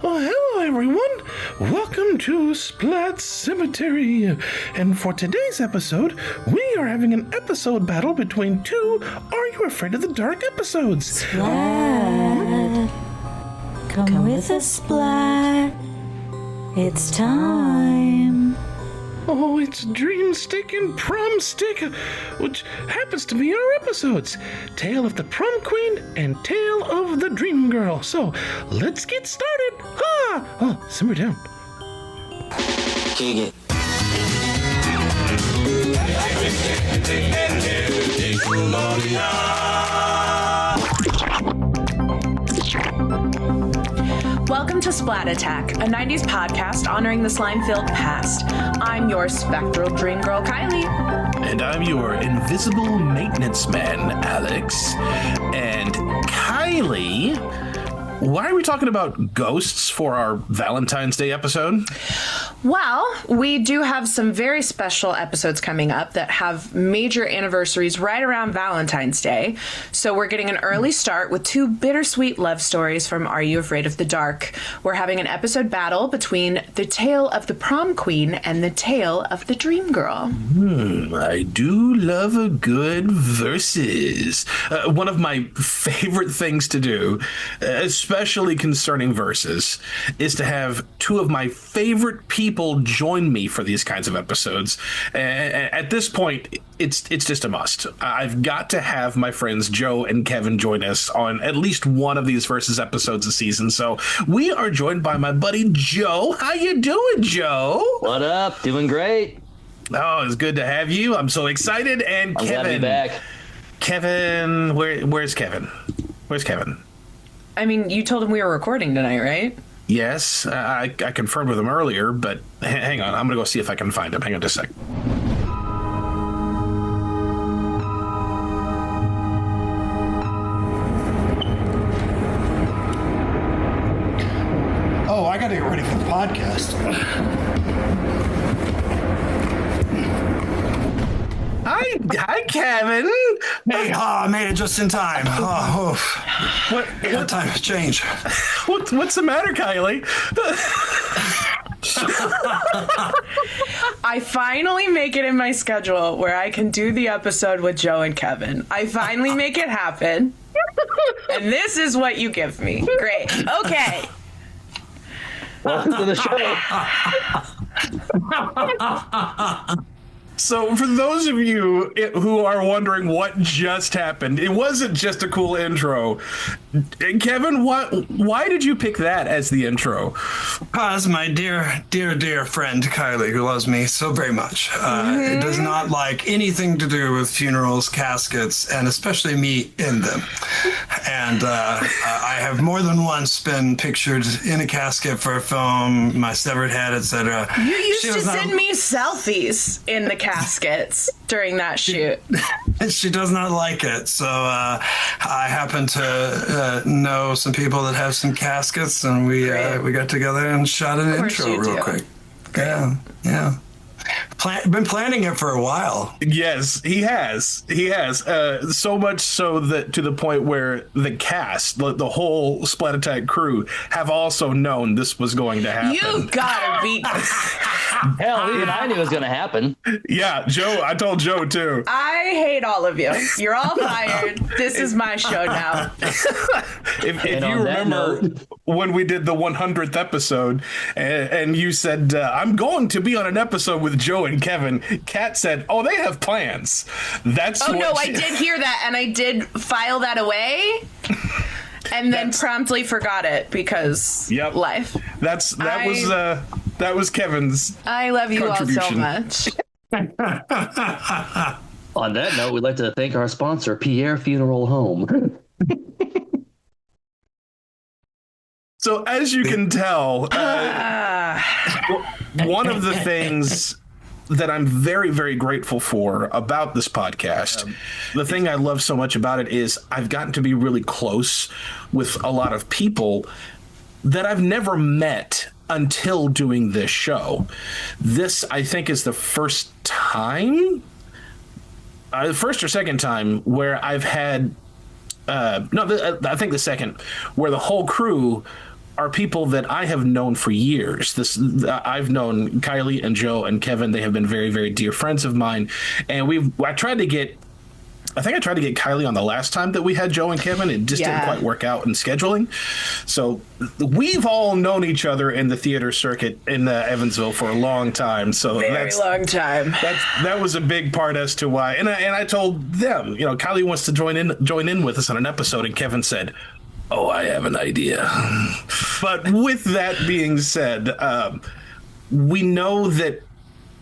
Oh, hello everyone! Welcome to Splat Cemetery. And for today's episode, we are having an episode battle between two Are You Afraid of the Dark episodes. Splat. Come with us, Splat. It's time. Oh, it's Dreamstick and Prom Stick, which happens to be our episodes. Tale of the Prom Queen and Tale of the Dream Girl. So, let's get started. Ah! Oh, simmer down. Kick it. Welcome to Splat Attack, a 90s podcast honoring the slime-filled past. I'm your spectral dream girl, Kiley. And I'm your invisible maintenance man, Alex. And Kiley, why are we talking about ghosts for our Valentine's Day episode? Well, we do have some very special episodes coming up that have major anniversaries right around Valentine's Day. So we're getting an early start with two bittersweet love stories from Are You Afraid of the Dark? We're having an episode battle between the tale of the Prom Queen and the tale of the Dream Girl. I do love a good verses. One of my favorite things to do, especially concerning verses, is to have two of my favorite people join me for these kinds of episodes. At this point, it's just a must. I've got to have my friends Joe and Kevin join us on at least one of these versus episodes a season. So we are joined by my buddy Joe. How you doing, Joe? What up? Doing great. Oh, it's good to have you. I'm so excited. And I'm Kevin, glad to be back. Kevin, where's Kevin? Where's Kevin? I mean, you told him we were recording tonight, right? Yes, I confirmed with him earlier, but hang on. I'm going to go see if I can find him. Hang on just a sec. Oh, I gotta get ready for the podcast. Hi, Kevin. Hey, I made it just in time. What Time to change. What's the matter, Kiley? I finally make it in my schedule where I can do the episode with Joe and Kevin. I finally make it happen. And this is what you give me. Great. Okay. Welcome to the show. So, for those of you who are wondering what just happened, it wasn't just a cool intro. Kevin, why did you pick that as the intro? Because my dear friend Kiley, who loves me so very much, it does not like anything to do with funerals, caskets, and especially me in them. And I have more than once been pictured in a casket for a film, my severed head, etc. You used to send me selfies in the caskets during that shoot. She does not like it. So I happen to know some people that have some caskets, and we got together and shot an intro real quick. Great. Yeah. Been planning it for a while. Yes, he has. So much so that to the point where the cast, the whole Splat Attack crew, have also known this was going to happen. You gotta be. Hell, even I knew it was going to happen. Yeah, Joe. I told Joe too. I hate all of you. You're all fired. This is my show now. If you remember when we did the 100th episode, and you said, I'm going to be on an episode with Joe and Kevin, Kat said, oh, they have plans. I did hear that, and I did file that away. And then promptly forgot it because life. That was Kevin's. I love you all so much. On that note, we'd like to thank our sponsor, Pierre Funeral Home. So as you can tell, one of the things that I'm very, very grateful for about this podcast, the thing I love so much about it is I've gotten to be really close with a lot of people that I've never met until doing this show. This, I think, is the first time, the first or second time where I've had, I think the second, where the whole crew are people that I have known for years. I've known Kiley and Joe and Kevin. They have been very, very dear friends of mine. And I tried to get Kiley on the last time that we had Joe and Kevin. It just didn't quite work out in scheduling. So we've all known each other in the theater circuit in Evansville for a long time. So very long time. That was a big part as to why. And I told them, Kiley wants to join in with us on an episode, and Kevin said, "Oh, I have an idea." But with that being said, we know that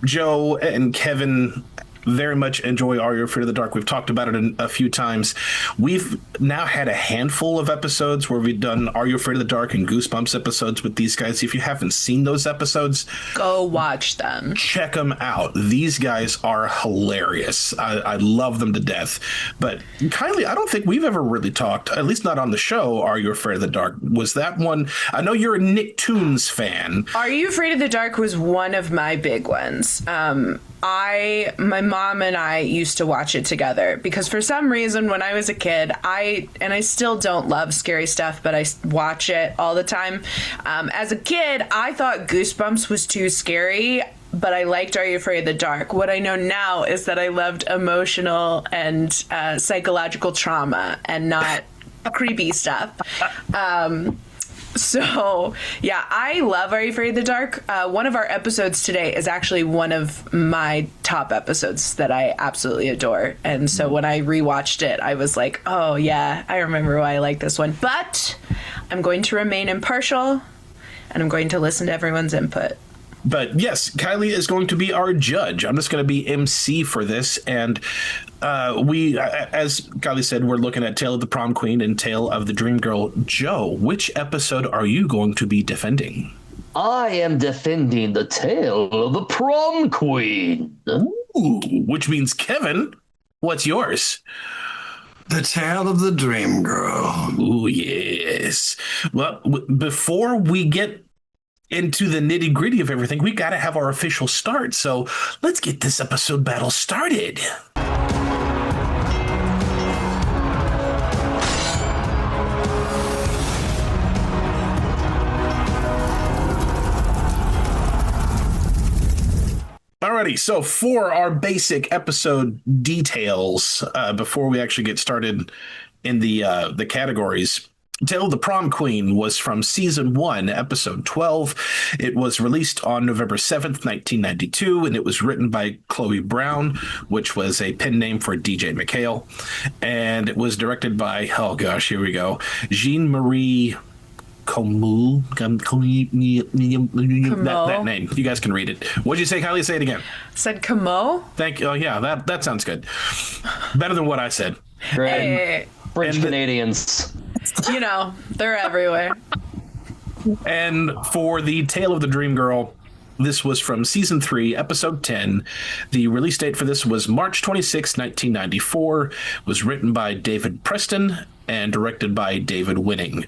Joe and Kevin very much enjoy Are You Afraid of the Dark. We've talked about it a few times. We've now had a handful of episodes where we've done Are You Afraid of the Dark and Goosebumps episodes with these guys. If you haven't seen those episodes, go watch them. Check them out. These guys are hilarious. I love them to death. But Kiley, I don't think we've ever really talked, at least not on the show, Are You Afraid of the Dark. Was that one? I know you're a Nicktoons fan. Are You Afraid of the Dark was one of my big ones. My mom and I used to watch it together because for some reason when I was a kid, I still don't love scary stuff, but I watch it all the time. As a kid, I thought Goosebumps was too scary, but I liked Are You Afraid of the Dark. What I know now is that I loved emotional and psychological trauma and not creepy stuff. So, yeah, I love Are You Afraid of the Dark? One of our episodes today is actually one of my top episodes that I absolutely adore. And so when I rewatched it, I was like, oh, yeah, I remember why I like this one. But I'm going to remain impartial, and I'm going to listen to everyone's input. But yes, Kiley is going to be our judge. I'm just going to be MC for this. And we, as Kiley said, we're looking at Tale of the Prom Queen and Tale of the Dream Girl. Joe, which episode are you going to be defending? I am defending the Tale of the Prom Queen. Ooh, which means, Kevin, what's yours? The Tale of the Dream Girl. Ooh, yes. Well, before we get into the nitty gritty of everything, we got to have our official start. So let's get this episode battle started. Alrighty, so for our basic episode details, before we actually get started in the categories, Tale of the Prom Queen was from Season 1, Episode 12. It was released on November 7th, 1992, and it was written by Chloe Brown, which was a pen name for DJ McHale. And it was directed by, oh gosh, here we go, Jean-Marie Comeau. That name. You guys can read it. What'd you say, Kiley? Say it again. Said Comeau? Thank you. Oh, yeah, that sounds good. Better than what I said. Great. French Canadians. They're everywhere. And for the Tale of the Dream Girl, this was from Season 3, Episode 10. The release date for this was March 26, 1994. It was written by David Preston and directed by David Winning.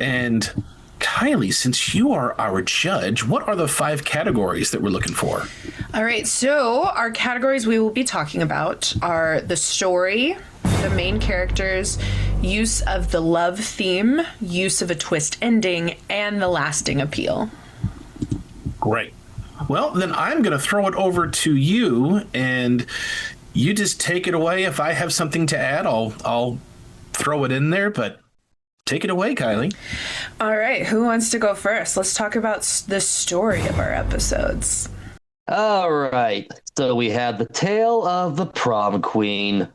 And Kiley, since you are our judge, what are the 5 categories that we're looking for? All right, so our categories we will be talking about are the story, the main characters, use of the love theme, use of a twist ending, and the lasting appeal. Great. Well, then I'm going to throw it over to you, and you just take it away. If I have something to add, I'll throw it in there, but take it away, Kiley. All right, who wants to go first? Let's talk about the story of our episodes. All right. So we have the Tale of the Prom Queen.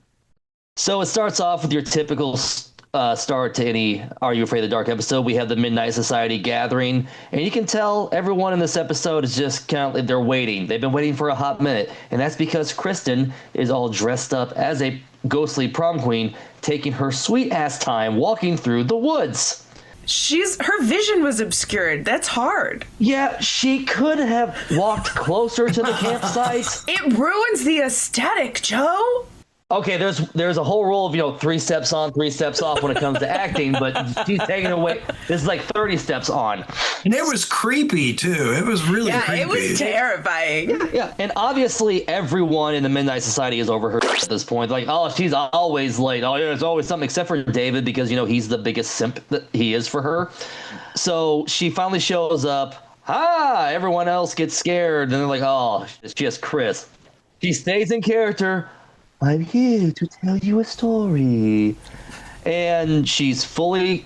So it starts off with your typical start to any Are You Afraid of the Dark episode. We have the Midnight Society gathering, and you can tell everyone in this episode is just kind of, they're waiting. They've been waiting for a hot minute, and that's because Kristen is all dressed up as a ghostly prom queen, taking her sweet-ass time walking through the woods. Her vision was obscured. That's hard. Yeah, she could have walked closer to the campsite. It ruins the aesthetic, Joe. Okay, there's a whole rule of 3 steps on, 3 steps off when it comes to acting, but she's taking away. This is like 30 steps on, and it was creepy too. It was really creepy. It was terrifying. Yeah, and obviously everyone in the Midnight Society is over her at this point. Like, oh, she's always late. Oh, yeah, it's always something, except for David because he's the biggest simp that he is for her. So she finally shows up. Everyone else gets scared, and they're like, oh, it's just Chris. She stays in character. I'm here to tell you a story. And she is fully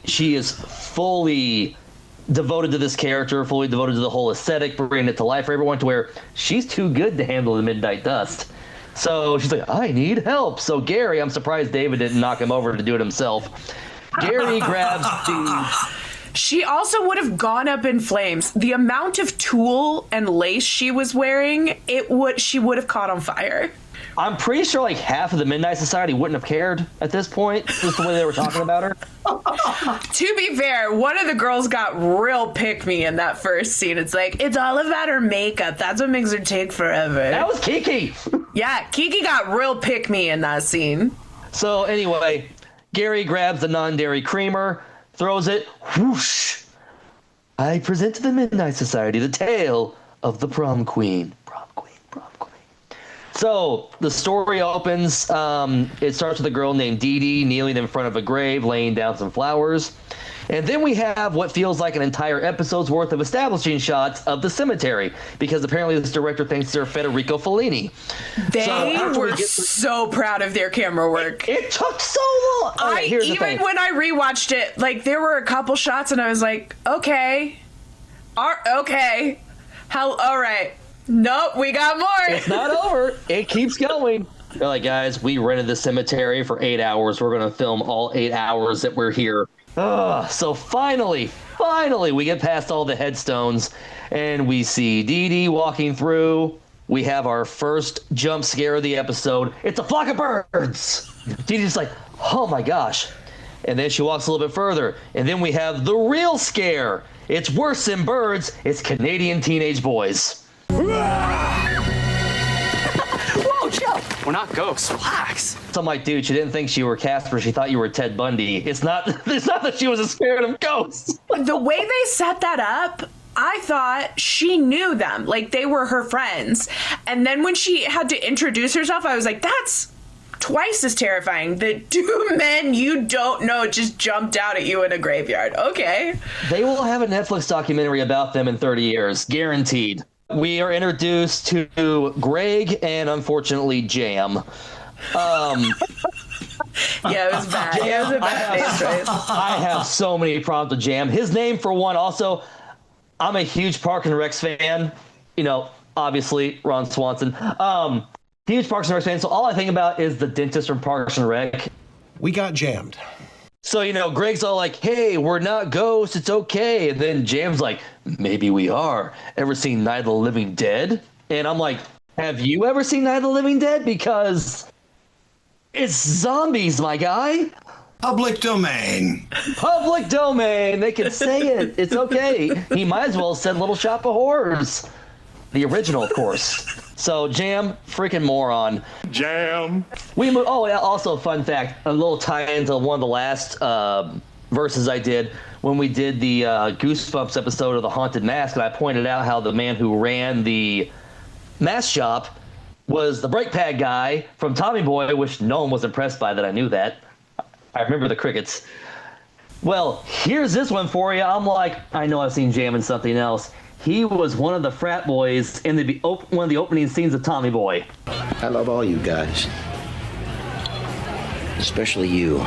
devoted to this character, fully devoted to the whole aesthetic, bringing it to life for everyone, to where she's too good to handle the Midnight Dust. So she's like, I need help. So Gary, I'm surprised David didn't knock him over to do it himself. Gary grabs the... She also would have gone up in flames. The amount of tulle and lace she was wearing, she would have caught on fire. I'm pretty sure like half of the Midnight Society wouldn't have cared at this point, just the way they were talking about her. To be fair, one of the girls got real pick-me in that first scene. It's like, it's all about her makeup. That's what makes her take forever. That was Kiki. Yeah, Kiki got real pick-me in that scene. So anyway, Gary grabs the non-dairy creamer, throws it, whoosh. I present to the Midnight Society the tale of the Prom Queen. So the story opens. It starts with a girl named Dee Dee kneeling in front of a grave, laying down some flowers. And then we have what feels like an entire episode's worth of establishing shots of the cemetery, because apparently this director thinks they're Federico Fellini. They were so proud of their camera work. It took so long. Okay, even when I rewatched it, like there were a couple shots and I was like, okay. All right. Nope, we got more. It's not over. It keeps going. They're like, guys, we rented the cemetery for 8 hours. We're going to film all 8 hours that we're here. So finally, we get past all the headstones, and we see Dee Dee walking through. We have our first jump scare of the episode. It's a flock of birds. Dee Dee's like, oh my gosh. And then she walks a little bit further, and then we have the real scare. It's worse than birds. It's Canadian teenage boys. Whoa, Joe! We're not ghosts. Relax. So I'm like, dude, she didn't think you were Casper. She thought you were Ted Bundy. It's not that she was a spirit of ghosts. The way they set that up, I thought she knew them. Like, they were her friends. And then when she had to introduce herself, I was like, that's twice as terrifying. The 2 men you don't know just jumped out at you in a graveyard. Okay. They will have a Netflix documentary about them in 30 years. Guaranteed. We are introduced to Greg and, unfortunately, Jam. Yeah, it was bad. It was a bad name choice. I have so many problems with Jam. His name, for one, also, I'm a huge Parks and Recs fan. Obviously, Ron Swanson. Huge Parks and Rec fan, so all I think about is the dentist from Parks and Rec. We got jammed. So, Greg's all like, hey, we're not ghosts, it's okay. And then Jam's like, maybe we are. Ever seen Night of the Living Dead? And I'm like, have you ever seen Night of the Living Dead? Because it's zombies, my guy. Public domain. Public domain. They can say it. It's okay. He might as well have said Little Shop of Horrors. The original, of course. So, Jam, freaking moron. Jam. We move. Oh, yeah, also, fun fact, a little tie-in to one of the last verses I did when we did the Goosebumps episode of The Haunted Mask, and I pointed out how the man who ran the mask shop was the brake pad guy from Tommy Boy, which no one was impressed by that I knew that. I remember the crickets. Well, here's this one for you. I'm like, I know I've seen Jam in something else. He was one of the frat boys in one of the opening scenes of Tommy Boy. I love all you guys. Especially you.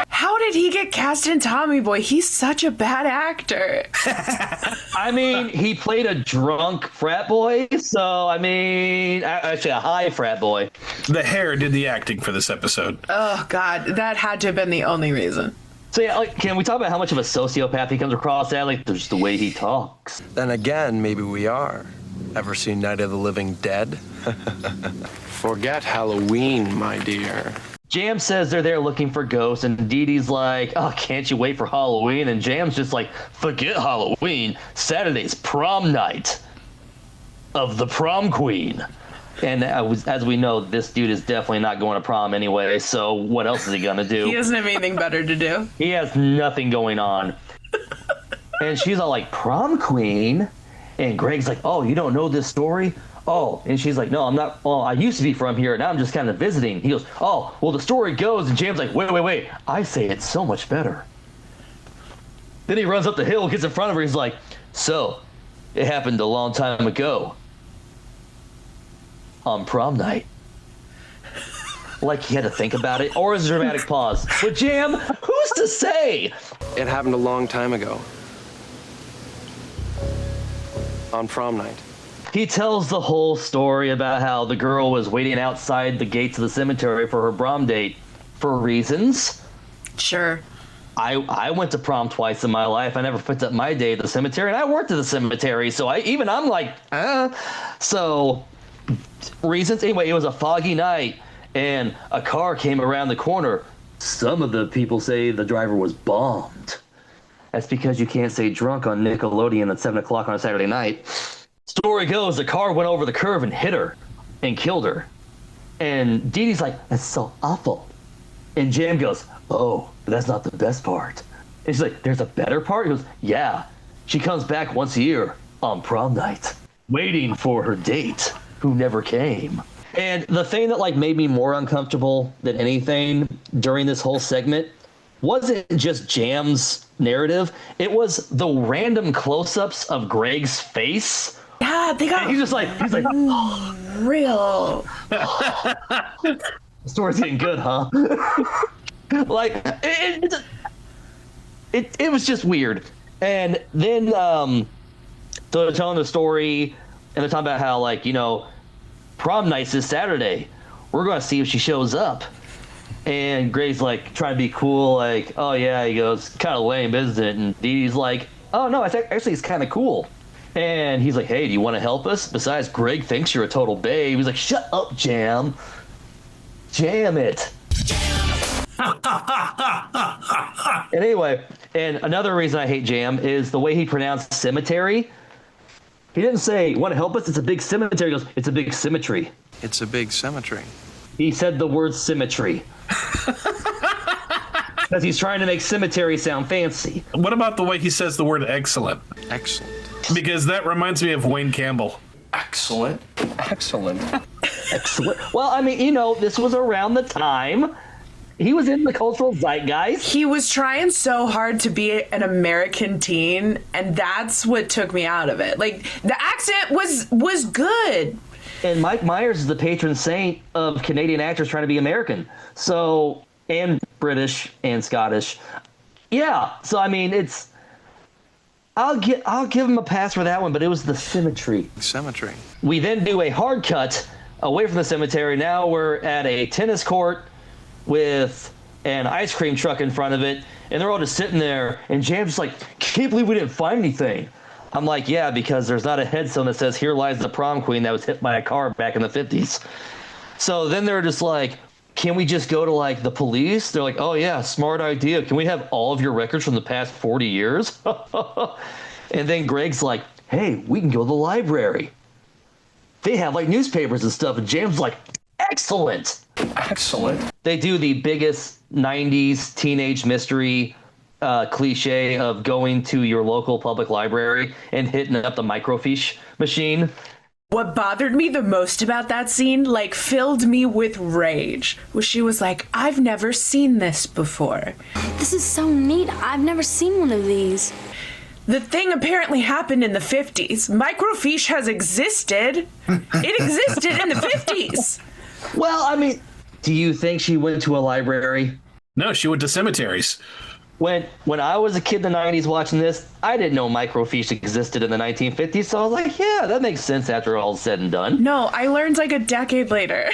How did he get cast in Tommy Boy? He's such a bad actor. I mean, he played a drunk frat boy, so, actually a high frat boy. The hair did the acting for this episode. Oh, God, that had to have been the only reason. So, yeah, can we talk about how much of a sociopath he comes across as? Like, just the way he talks. Then again, maybe we are. Ever seen Night of the Living Dead? Forget Halloween, my dear. Jam says they're there looking for ghosts, and Dee Dee's like, oh, can't you wait for Halloween? And Jam's just like, forget Halloween. Saturday's prom night of the Prom Queen. And as we know, this dude is definitely not going to prom anyway, so what else is he going to do? He doesn't have anything better to do. He has nothing going on. And she's all like, prom queen? And Greg's like, oh, you don't know this story? Oh, and she's like, no, I'm not. Well, I used to be from here. Now I'm just kind of visiting. He goes, oh, well, the story goes. And Jam's like, wait. I say it's so much better. Then he runs up the hill, gets in front of her. He's like, so it happened a long time ago on prom night. Like he had to think about it. Or is a dramatic pause. But Jam, who's to say? It happened a long time ago. On prom night. He tells the whole story about how the girl was waiting outside the gates of the cemetery for her prom date for reasons. Sure. I went to prom twice in my life. I never picked up my day at the cemetery, and I worked at the cemetery, so I'm like, So, reasons? Anyway, it was a foggy night, and a car came around the corner. Some of the people say the driver was bombed. That's because you can't say drunk on Nickelodeon at 7 o'clock on a Saturday night. Story goes, the car went over the curve and hit her and killed her. And Dee Dee's like, that's so awful. And Jam goes, oh, but that's not the best part. And she's like, there's a better part? He goes, yeah. She comes back once a year on prom night, waiting for her date, who never came. And the thing that like made me more uncomfortable than anything during this whole segment wasn't just Jam's narrative. It was the random close-ups of Greg's face. Yeah, they got. And he's like, real. The story's getting good, huh? Like, it was just weird. And then, so they're telling the story, and they're talking about how, like, you know, prom night's this Saturday. We're going to see if she shows up. And Greg's like, trying to be cool, like, oh, yeah, he goes, kind of lame, isn't it? And Dee Dee's like, oh, no, actually, it's kind of cool. And he's like, hey, do you want to help us? Besides, Greg thinks you're a total babe. He's like, shut up, Jam. Jam it. And anyway, and another reason I hate Jam is the way he pronounced cemetery. He didn't say, you want to help us? It's a big cemetery. He goes, it's a big symmetry. It's a big cemetery. He said the word symmetry. Because he's trying to make cemetery sound fancy. What about the way he says the word excellent? Excellent. Because that reminds me of Wayne Campbell. Excellent. Excellent. Excellent. Well, I mean, you know, this was around the time. He was in the cultural zeitgeist. He was trying so hard to be an American teen, and that's what took me out of it. Like, the accent was good. And Mike Myers is the patron saint of Canadian actors trying to be American. So, and British and Scottish. Yeah. So, I mean, it's... I'll give him a pass for that one, but it was the symmetry. Cemetery. We then do a hard cut away from the cemetery. Now we're at a tennis court with an ice cream truck in front of it, and they're all just sitting there, and Jam's just like, can't believe we didn't find anything. I'm like, yeah, because there's not a headstone that says, here lies the prom queen that was hit by a car back in the 50s. So then they're just like, can we just go to, like, the police? They're like, oh, yeah, smart idea. Can we have all of your records from the past 40 years? And then Greg's like, hey, we can go to the library. They have, like, newspapers and stuff. And Jam's like, excellent. Excellent. They do the biggest 90s teenage mystery cliche of going to your local public library and hitting up the microfiche machine. What bothered me the most about that scene, like, filled me with rage, was she was like, I've never seen this before. This is so neat. I've never seen one of these. The thing apparently happened in the 50s. Microfiche has existed. It existed in the 50s. Well, I mean, do you think she went to a library? No, she went to cemeteries. When I was a kid in the 90s watching this, I didn't know microfiche existed in the 1950s, so I was like, yeah, that makes sense after all's said and done. No, I learned like a decade later.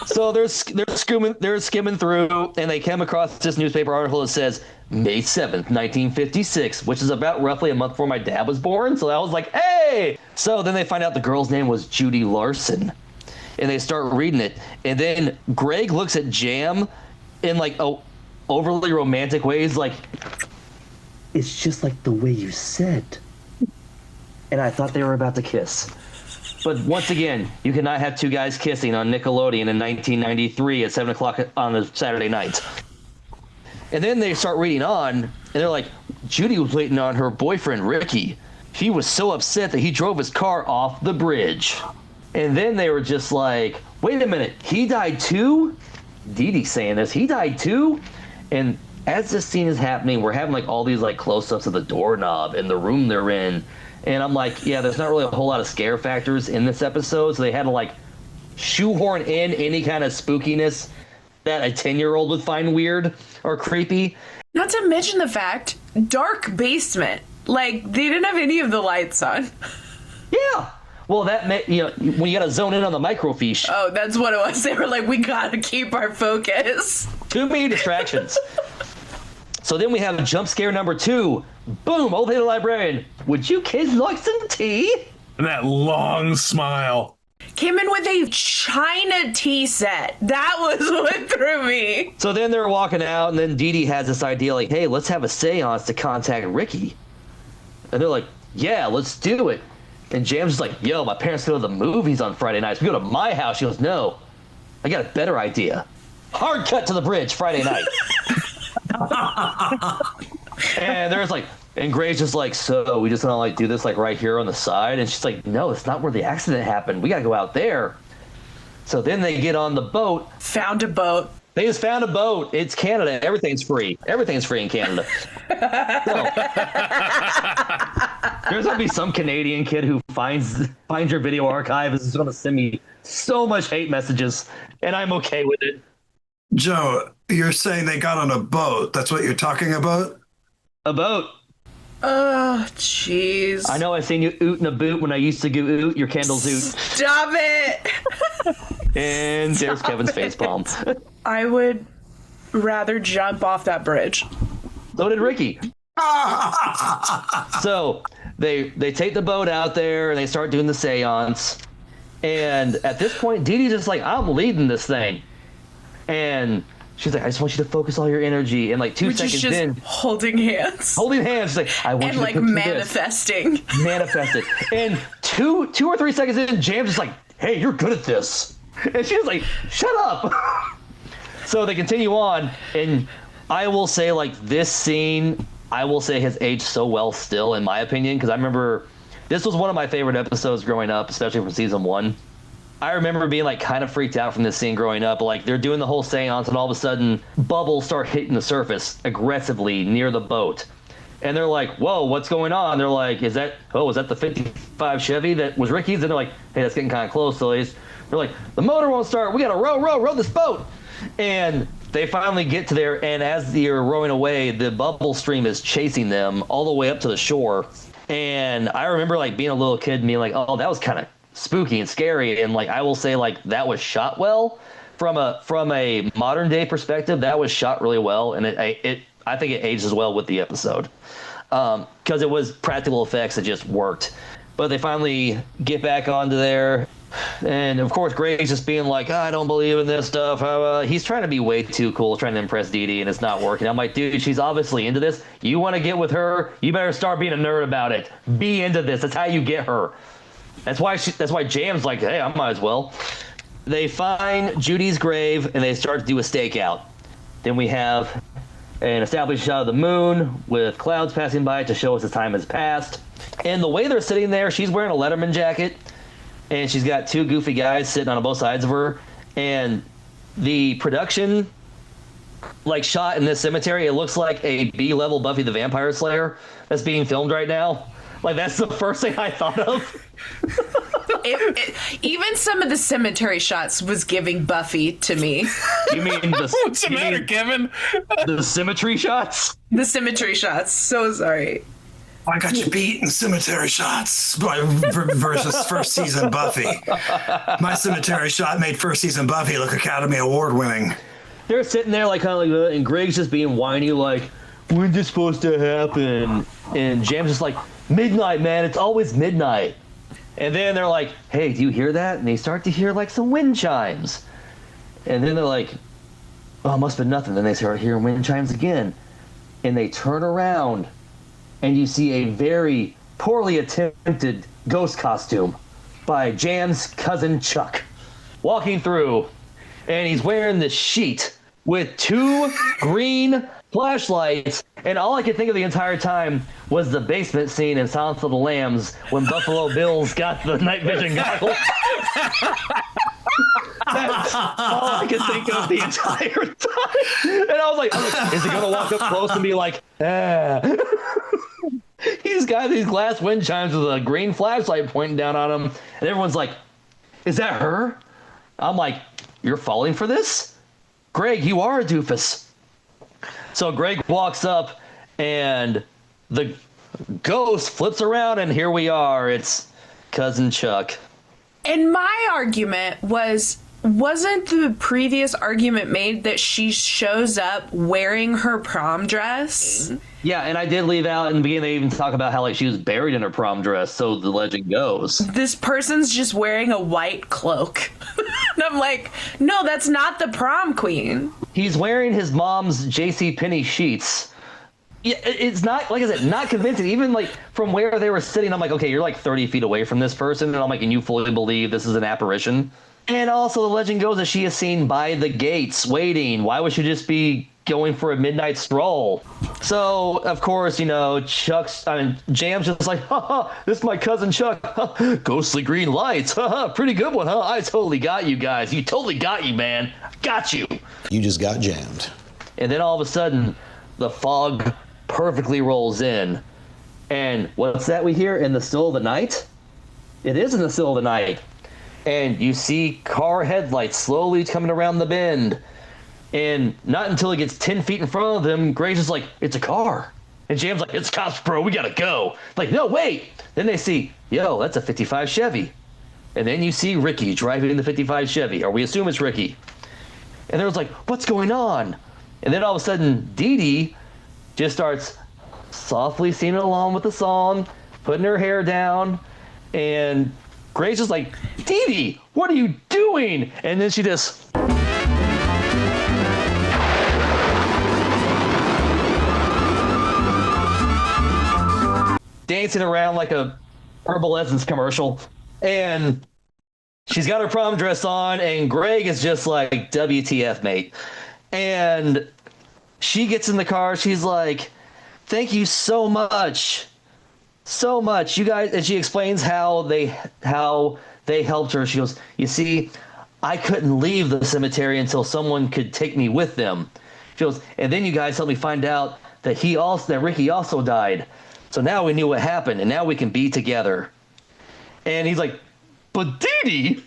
So they're skimming through, and they came across this newspaper article that says, May 7th, 1956, which is about roughly a month before my dad was born, so I was like, hey! So then they find out the girl's name was Judy Larson, and they start reading it, and then Greg looks at Jam in like a overly romantic ways, like, it's just like the way you said. And I thought they were about to kiss. But once again, you cannot have two guys kissing on Nickelodeon in 1993 at 7 o'clock on a Saturday night. And then they start reading on, and they're like, Judy was waiting on her boyfriend, Ricky. He was so upset that he drove his car off the bridge. And then they were just like, wait a minute, he died too? Dee Dee's saying this, he died too? And as this scene is happening, we're having like all these like close-ups of the doorknob and the room they're in. And I'm like, yeah, there's not really a whole lot of scare factors in this episode, so they had to like shoehorn in any kind of spookiness that a 10-year-old would find weird or creepy. Not to mention the fact, dark basement. Like, they didn't have any of the lights on. Yeah. Well, that meant, you know, when you got to zone in on the microfiche. Oh, that's what it was. They were like, we got to keep our focus. Too many distractions. So then we have jump scare number 2. Boom, old lady librarian. Would you kids like some tea? And that long smile. Came in with a China tea set. That was what threw me. So then they're walking out, and then Dee Dee has this idea like, hey, let's have a seance to contact Ricky. And they're like, yeah, let's do it. And Jam's just like, yo, my parents go to the movies on Friday nights. We go to my house. She goes, no, I got a better idea. Hard cut to the bridge Friday night. And there's like, and Gray's just like, so we just gonna like do this like right here on the side? And she's like, no, it's not where the accident happened. We gotta go out there. So then they get on the boat. Found a boat. They just found a boat. It's Canada. Everything's free. Everything's free in Canada. So, there's gonna be some Canadian kid who finds your video archive and is gonna send me so much hate messages, and I'm okay with it. Joe, you're saying they got on a boat. That's what you're talking about? A boat. Oh, jeez. I know I've seen you oot in a boot when I used to go oot. Your candles oot. Stop it. And there's Kevin's facepalm. I would rather jump off that bridge. So did Ricky. So they take the boat out there and they start doing the seance. And at this point, Dee Dee's just like, I'm leading this thing. And she's like, I just want you to focus all your energy. And like 2 seconds in, holding hands. Holding hands. She's like, I want and you like to do manifesting. This. Manifested. And two or three seconds in, Jam's just like, hey, you're good at this. And she's like, shut up. So they continue on. And I will say, like, this scene, I will say has aged so well still, in my opinion, because I remember this was one of my favorite episodes growing up, especially from season 1. I remember being like kind of freaked out from this scene growing up. Like they're doing the whole seance and all of a sudden bubbles start hitting the surface aggressively near the boat. And they're like, whoa, what's going on? They're like, is that the 55 Chevy that was Ricky's? And they're like, hey, that's getting kind of close. So they're like, the motor won't start. We got to row this boat. And they finally get to there. And as they're rowing away, the bubble stream is chasing them all the way up to the shore. And I remember like being a little kid and being like, oh, that was kind of spooky and scary. And like I will say, like, that was shot well from a modern day perspective. That was shot really well, and I think it aged as well with the episode because it was practical effects that just worked. But they finally get back onto there, and of course Gray's just being like, I don't believe in this stuff. He's trying to be way too cool, trying to impress Dee Dee, and it's not working. I'm like, dude, she's obviously into this. You want to get with her, you better start being a nerd about it. Be into this. That's how you get her. That's why Jam's like, hey, I might as well. They find Judy's grave and they start to do a stakeout. Then we have an established shot of the moon with clouds passing by to show us the time has passed. And the way they're sitting there, she's wearing a Letterman jacket and she's got 2 goofy guys sitting on both sides of her. And the production, like, shot in this cemetery, it looks like a B-level Buffy the Vampire Slayer that's being filmed right now. Like, that's the first thing I thought of. Even some of the cemetery shots was giving Buffy to me. You mean what's the matter, Kevin? The symmetry shots? The symmetry shots. So sorry. I got you beat in cemetery shots versus first season Buffy. My cemetery shot made first season Buffy look Academy Award winning. They're sitting there like kind of like that, and Greg's just being whiny like, when's this supposed to happen? And Jam's just like, midnight, man, it's always midnight. And then they're like, hey, do you hear that? And they start to hear like some wind chimes. And then they're like, oh, it must have been nothing. Then they start hearing wind chimes again. And they turn around and you see a very poorly attempted ghost costume by Jam's cousin Chuck, walking through, and he's wearing this sheet with 2 green flashlights, and all I could think of the entire time was the basement scene in Silence of the Lambs when Buffalo Bill's got the night vision goggles. That's all I could think of the entire time. And I was like, is he gonna walk up close and be like, ah? He's got these glass wind chimes with a green flashlight pointing down on him, and everyone's like, is that her? I'm like, you're falling for this? Greg, you are a doofus. So Greg walks up, and the ghost flips around, and here we are. It's Cousin Chuck. And my argument wasn't the previous argument made that she shows up wearing her prom dress? Yeah, and I did leave out in the beginning, they even talk about how like she was buried in her prom dress, so the legend goes. This person's just wearing a white cloak. And I'm like, no, that's not the prom queen. He's wearing his mom's JCPenney sheets. Yeah, it's not, like I said, not convincing. Even like from where they were sitting, I'm like, okay, you're like 30 feet away from this person, and I'm like, and you fully believe this is an apparition? And also the legend goes that she is seen by the gates waiting. Why would she just be going for a midnight stroll? So, of course, Jam's just like, ha, this is my cousin Chuck. Ghostly green lights. Pretty good one, huh? I totally got you guys. You totally got you, man. Got you. You just got jammed. And then all of a sudden, the fog perfectly rolls in. And what's that we hear in the still of the night? It is in the still of the night. And you see car headlights slowly coming around the bend. And not until it gets 10 feet in front of them, Gray's just like, it's a car. And Jam's like, it's cops, bro, we gotta go. Like, no, wait. Then they see, yo, that's a 55 Chevy. And then you see Ricky driving the 55 Chevy, or we assume it's Ricky. And they're like, what's going on? And then all of a sudden, Dee Dee just starts softly singing along with the song, putting her hair down, and Gray's just like, Dee Dee, what are you doing? And then she just... dancing around like a Herbal Essence commercial. And she's got her prom dress on, and Greg is just like, WTF, mate. And she gets in the car. She's like, thank you so much. So much. You guys, and she explains how they helped her. She goes, you see, I couldn't leave the cemetery until someone could take me with them. She goes, and then you guys helped me find out that Ricky also died. So now we knew what happened, and now we can be together. And he's like, but Dee Dee?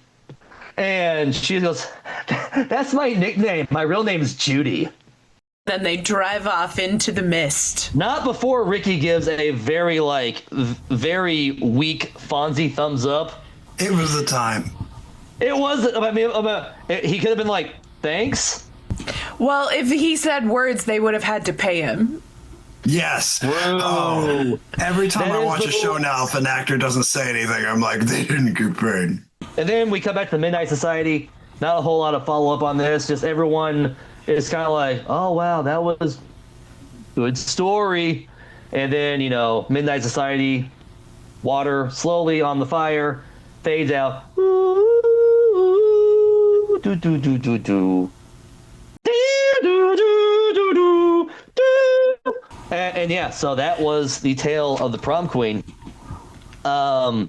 And she goes, that's my nickname. My real name is Judy. Then they drive off into the mist. Not before Ricky gives a very weak Fonzie thumbs up. It was the time. It was, he could have been like, thanks. Well, if he said words, they would have had to pay him. Yes. Oh, every time I watch a show now, if an actor doesn't say anything, I'm like, they didn't get paid. And then we come back to the Midnight Society. Not a whole lot of follow-up on this. Just everyone is kind of like, oh, wow, that was good story. And then, Midnight Society, water slowly on the fire, fades out. Ooh, do, do, do, do, do. And yeah, so that was the tale of the Prom Queen. That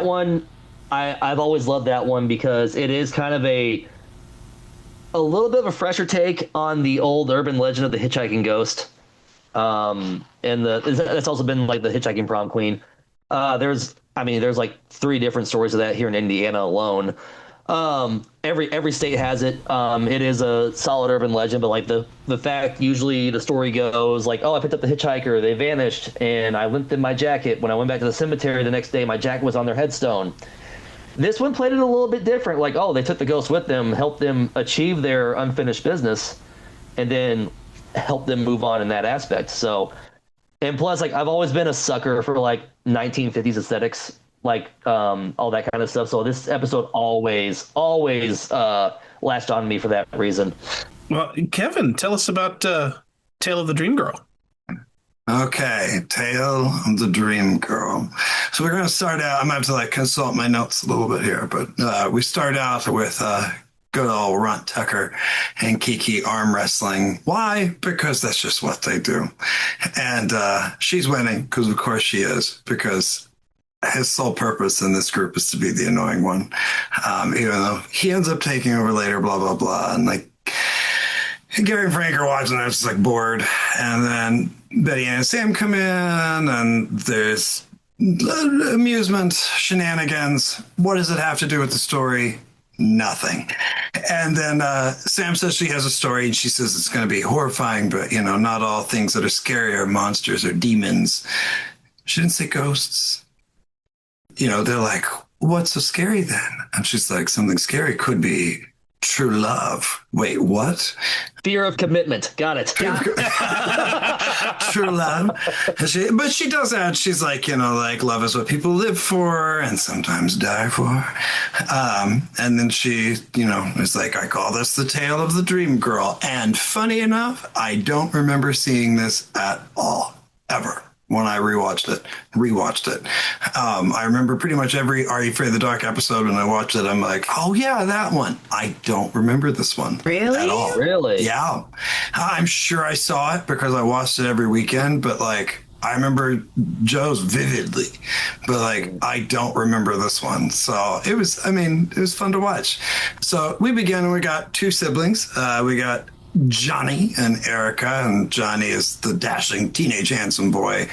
one, I've always loved that one because it is kind of a little bit of a fresher take on the old urban legend of the hitchhiking ghost. And that's also been like the hitchhiking Prom Queen. There's like 3 different stories of that here in Indiana alone. Every state has it. It is a solid urban legend, but like the fact, usually the story goes like, oh, I picked up the hitchhiker, they vanished, and I limped in my jacket. When I went back to the cemetery the next day, my jacket was on their headstone. This one played it a little bit different. Like, oh, they took the ghost with them, helped them achieve their unfinished business, and then helped them move on in that aspect. So, and plus, like, I've always been a sucker for like 1950s aesthetics. Like all that kind of stuff. So this episode always latched on me for that reason. Well, Kevin, tell us about Tale of the Dream Girl. Okay, Tale of the Dream Girl. So we're going to start out. I'm going to have to consult my notes a little bit here, but we start out with good old Runt Tucker and Kiki arm wrestling. Why? Because that's just what they do. And she's winning because, of course, she is, because his sole purpose in this group is to be the annoying one, even though he ends up taking over later, blah, blah, blah. And like, Gary and Frank are watching this, like bored. And then Betty Ann and Sam come in, and there's amusement, shenanigans. What does it have to do with the story? Nothing. And then Sam says she has a story, and she says it's going to be horrifying, but, not all things that are scary are monsters or demons. She didn't say ghosts. They're like, what's so scary then? And she's like, something scary could be true love. Wait, what? Fear of commitment. Got it. True love. But she does add, she's like, love is what people live for and sometimes die for. And then she, is like, I call this the tale of the dream girl. And funny enough, I don't remember seeing this at all, ever. When I rewatched it. I remember pretty much every Are You Afraid of the Dark episode when I watched it. I'm like, oh yeah, that one. I don't remember this one. Really? At all. Really? Yeah. I'm sure I saw it because I watched it every weekend, but like, I remember Joe's vividly, but like, I don't remember this one. So it was fun to watch. So we begin and we got two siblings. We got Johnny and Erica, and Johnny is the dashing teenage handsome boy,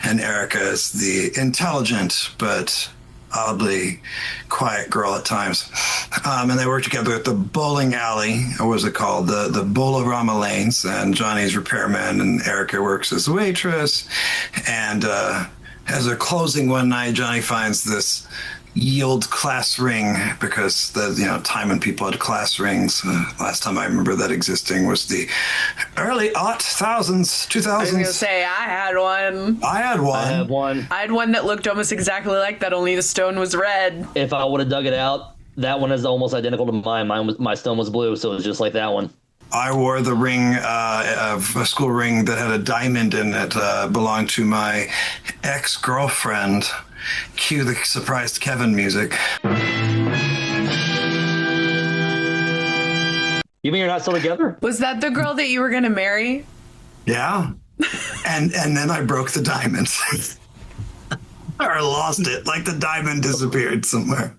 and Erica is the intelligent but oddly quiet girl at times. And they work together at the bowling alley, or what was it called? The Bowl-O-Rama Lanes, and Johnny's repairman, and Erica works as a waitress. And as they're closing one night, Johnny finds this yield class ring, because time when people had class rings. Last time I remember that existing was the early 2000s. I was gonna say I had one. I had one that looked almost exactly like that, only the stone was red. If I would have dug it out, that one is almost identical to mine. My stone was blue, so it was just like that one. I wore the ring, a school ring that had a diamond in it, belonged to my ex-girlfriend. Cue the surprised Kevin music. You mean you're not still together? Was that the girl that you were going to marry? Yeah. and then I broke the diamond. Or lost it, like the diamond disappeared somewhere.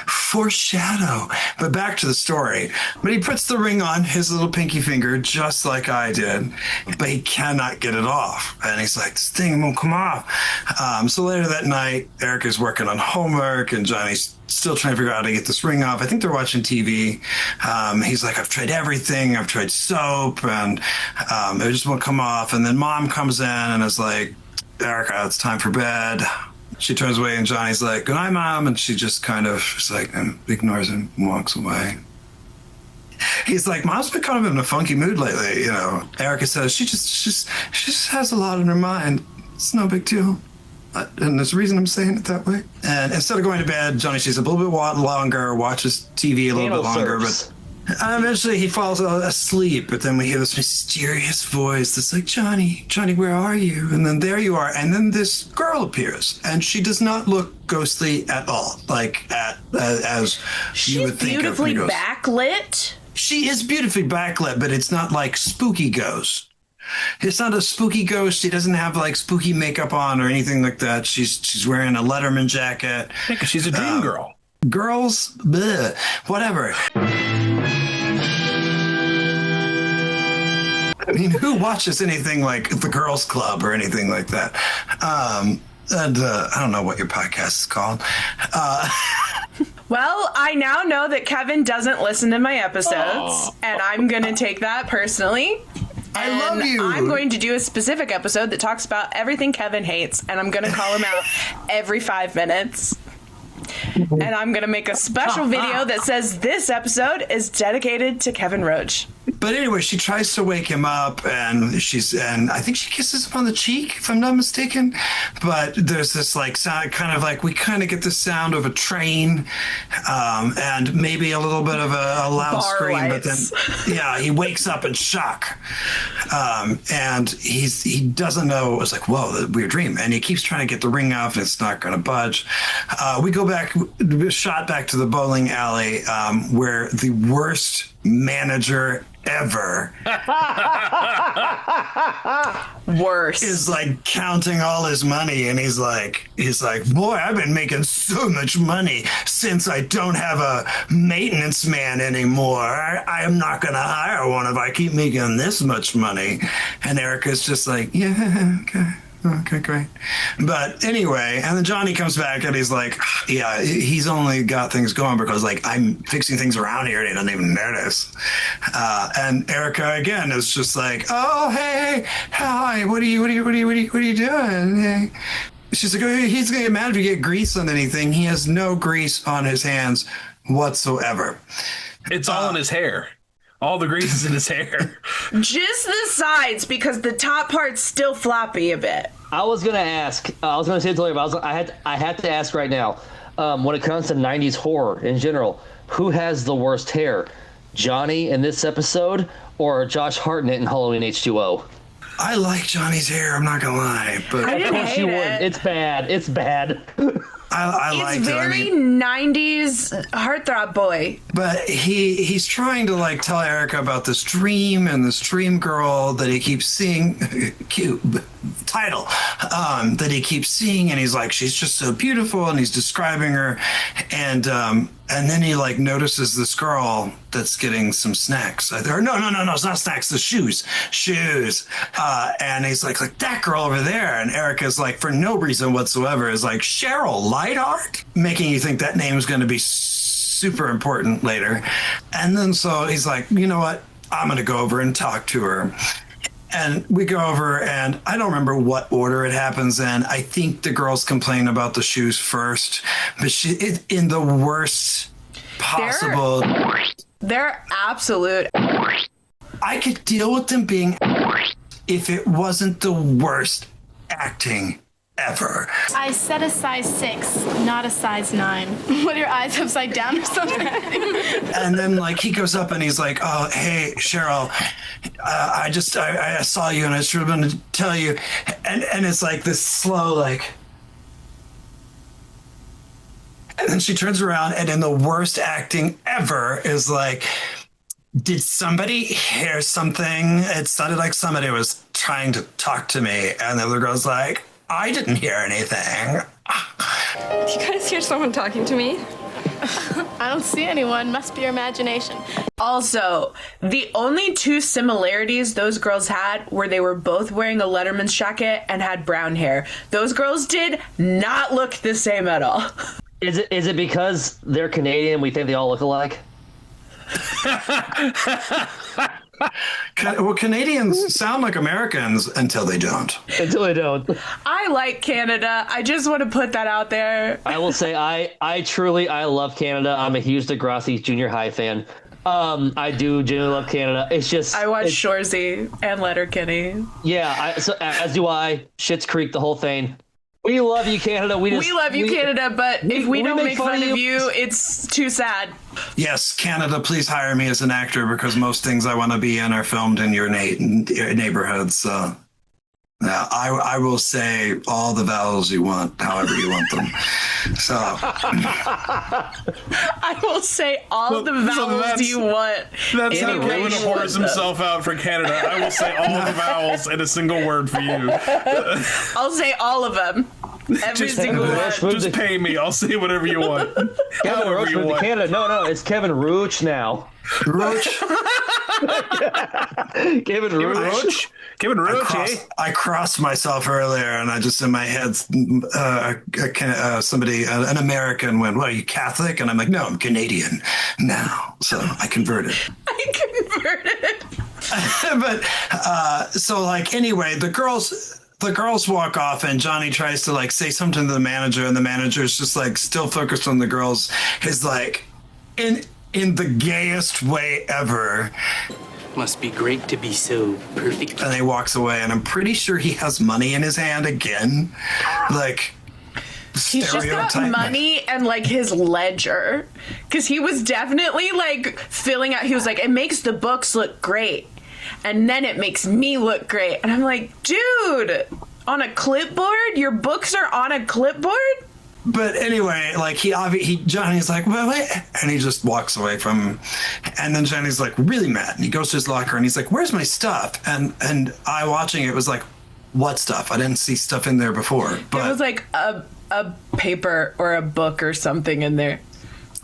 Foreshadow. But back to the story. But he puts the ring on his little pinky finger, just like I did, but he cannot get it off. And he's like, this thing won't come off. So later that night, Erica's working on homework, and Johnny's still trying to figure out how to get this ring off. I think they're watching TV. He's like, I've tried everything. I've tried soap, and it just won't come off. And then Mom comes in and is like, Erica, it's time for bed. She turns away, and Johnny's like, good night, Mom. And she just kind of is like, and ignores him and walks away. He's like, Mom's been kind of in a funky mood lately, Erica says, she just has a lot on her mind. It's no big deal. And there's a reason I'm saying it that way. And instead of going to bed, Johnny stays up a little bit longer, watches TV a little bit longer, but eventually he falls asleep. But then we hear this mysterious voice that's like, Johnny, where are you? And then there you are. And then this girl appears, and she does not look ghostly at all, like as you would think of. She's beautifully backlit. She is beautifully backlit, but it's not like spooky ghost. It's not a spooky ghost. She doesn't have like spooky makeup on or anything like that. She's wearing a Letterman jacket. Yeah, 'cause she's a dream girl. Girls, bleh, whatever. I mean, who watches anything like The Girls Club or anything like that? I don't know what your podcast is called. Well, I now know that Kevin doesn't listen to my episodes, and I'm going to take that personally. I love you. I'm going to do a specific episode that talks about everything Kevin hates, and I'm going to call him out every 5 minutes. And I'm going to make a special video that says this episode is dedicated to Kevin Roach. But anyway, she tries to wake him up, and I think she kisses him on the cheek, if I'm not mistaken. But there's this like sound, kind of like we kind of get the sound of a train, and maybe a little bit of a loud Bar scream. lights. But then, he wakes up in shock, and he doesn't know. It's like, whoa, the weird dream, and he keeps trying to get the ring off, and it's not going to budge. We go back, shot back to the bowling alley, where the worst manager ever Worse. is like counting all his money, and he's like, boy, I've been making so much money since I don't have a maintenance man anymore. I am not gonna hire one if I keep making this much money. And Erica's just like, yeah, okay, great. But anyway, and then Johnny comes back and he's like, yeah, he's only got things going because like I'm fixing things around here and he doesn't even notice. And Erica again is just like, oh, hey, hi, what are you doing? Hey. She's like, oh, he's gonna get mad if you get grease on anything. He has no grease on his hands whatsoever. It's all in his hair. All the grease is in his hair. Just the sides, because the top part's still floppy a bit. I was gonna ask. I was gonna say it later, but I had to ask right now. When it comes to '90s horror in general, who has the worst hair, Johnny in this episode or Josh Hartnett in Halloween H2O? I like Johnny's hair. I'm not gonna lie, but I didn't Of course hate you it. would. It's bad. It's bad. I It's liked it. I very mean, 90s heartthrob boy. but he's trying to like tell Erica about this dream and this dream girl that he keeps seeing. Cute title that he keeps seeing, and he's like, she's just so beautiful, and he's describing her, and then he like notices this girl that's getting some snacks. Or no, it's not snacks, the shoes, and he's like that girl over there, and Erica's like, for no reason whatsoever, is like Cheryl Lightheart, making you think that name is going to be super important later. And then so he's like, you know what, I'm going to go over and talk to her. And we go over, and I don't remember what order it happens in. I think the girls complain about the shoes first, but in the worst possible. They're absolute. I could deal with them being if it wasn't the worst acting ever. I said a size 6, not a size 9. What, are your eyes upside down or something? And then like he goes up and he's like, oh, hey, Cheryl, I saw you and I just wanted to tell you. And it's like this slow, like, and then she turns around and in the worst acting ever is like, did somebody hear something? It sounded like somebody was trying to talk to me. And the other girl's like, I didn't hear anything. Do you guys hear someone talking to me? I don't see anyone. Must be your imagination. Also, the only two similarities those girls had were they were both wearing a Letterman's jacket and had brown hair. Those girls did not look the same at all. Is it because they're Canadian? We think they all look alike. Well, Canadians sound like Americans until they don't. Until they don't. I like Canada. I just want to put that out there. I will say I truly love Canada. I'm a huge Degrassi Junior High fan. I do genuinely love Canada. It's just I watch Shoresy and Letterkenny. Yeah, as do I. Schitt's Creek, the whole thing. We love you, Canada. We love you, Canada, but if we don't make fun of you, it's too sad. Yes, Canada, please hire me as an actor because most things I want to be in are filmed in your neighborhood. So, yeah, I will say all the vowels you want, however you want them. So, I will say all the vowels you want. That's how Kevin pours himself out for Canada. I will say all the vowels in a single word for you. I'll say all of them. Every single one. Just pay me. I'll say whatever you want. Kevin Roach moved to Canada. No, it's Kevin Roach now. Roach? Kevin Roach? Kevin Roach, I crossed myself earlier, and I just in my head, somebody, an American went, "What, are you Catholic?" And I'm like, "No, I'm Canadian now." So I converted. But so like anyway, the girls walk off, and Johnny tries to like say something to the manager, and the manager's just like still focused on the girls. Is like in the gayest way ever. Must be great to be so perfect. And he walks away, and I'm pretty sure he has money in his hand again. Like, He's just got money and like his ledger, because he was definitely like filling out. He was like, it makes the books look great, and then it makes me look great. And I'm like, dude, on a clipboard? Your books are on a clipboard? But anyway, like Johnny's like, well, wait, and he just walks away from him. And then Johnny's like really mad, and he goes to his locker, and he's like, where's my stuff? And I watching it was like, what stuff? I didn't see stuff in there before. But there was like a paper or a book or something in there.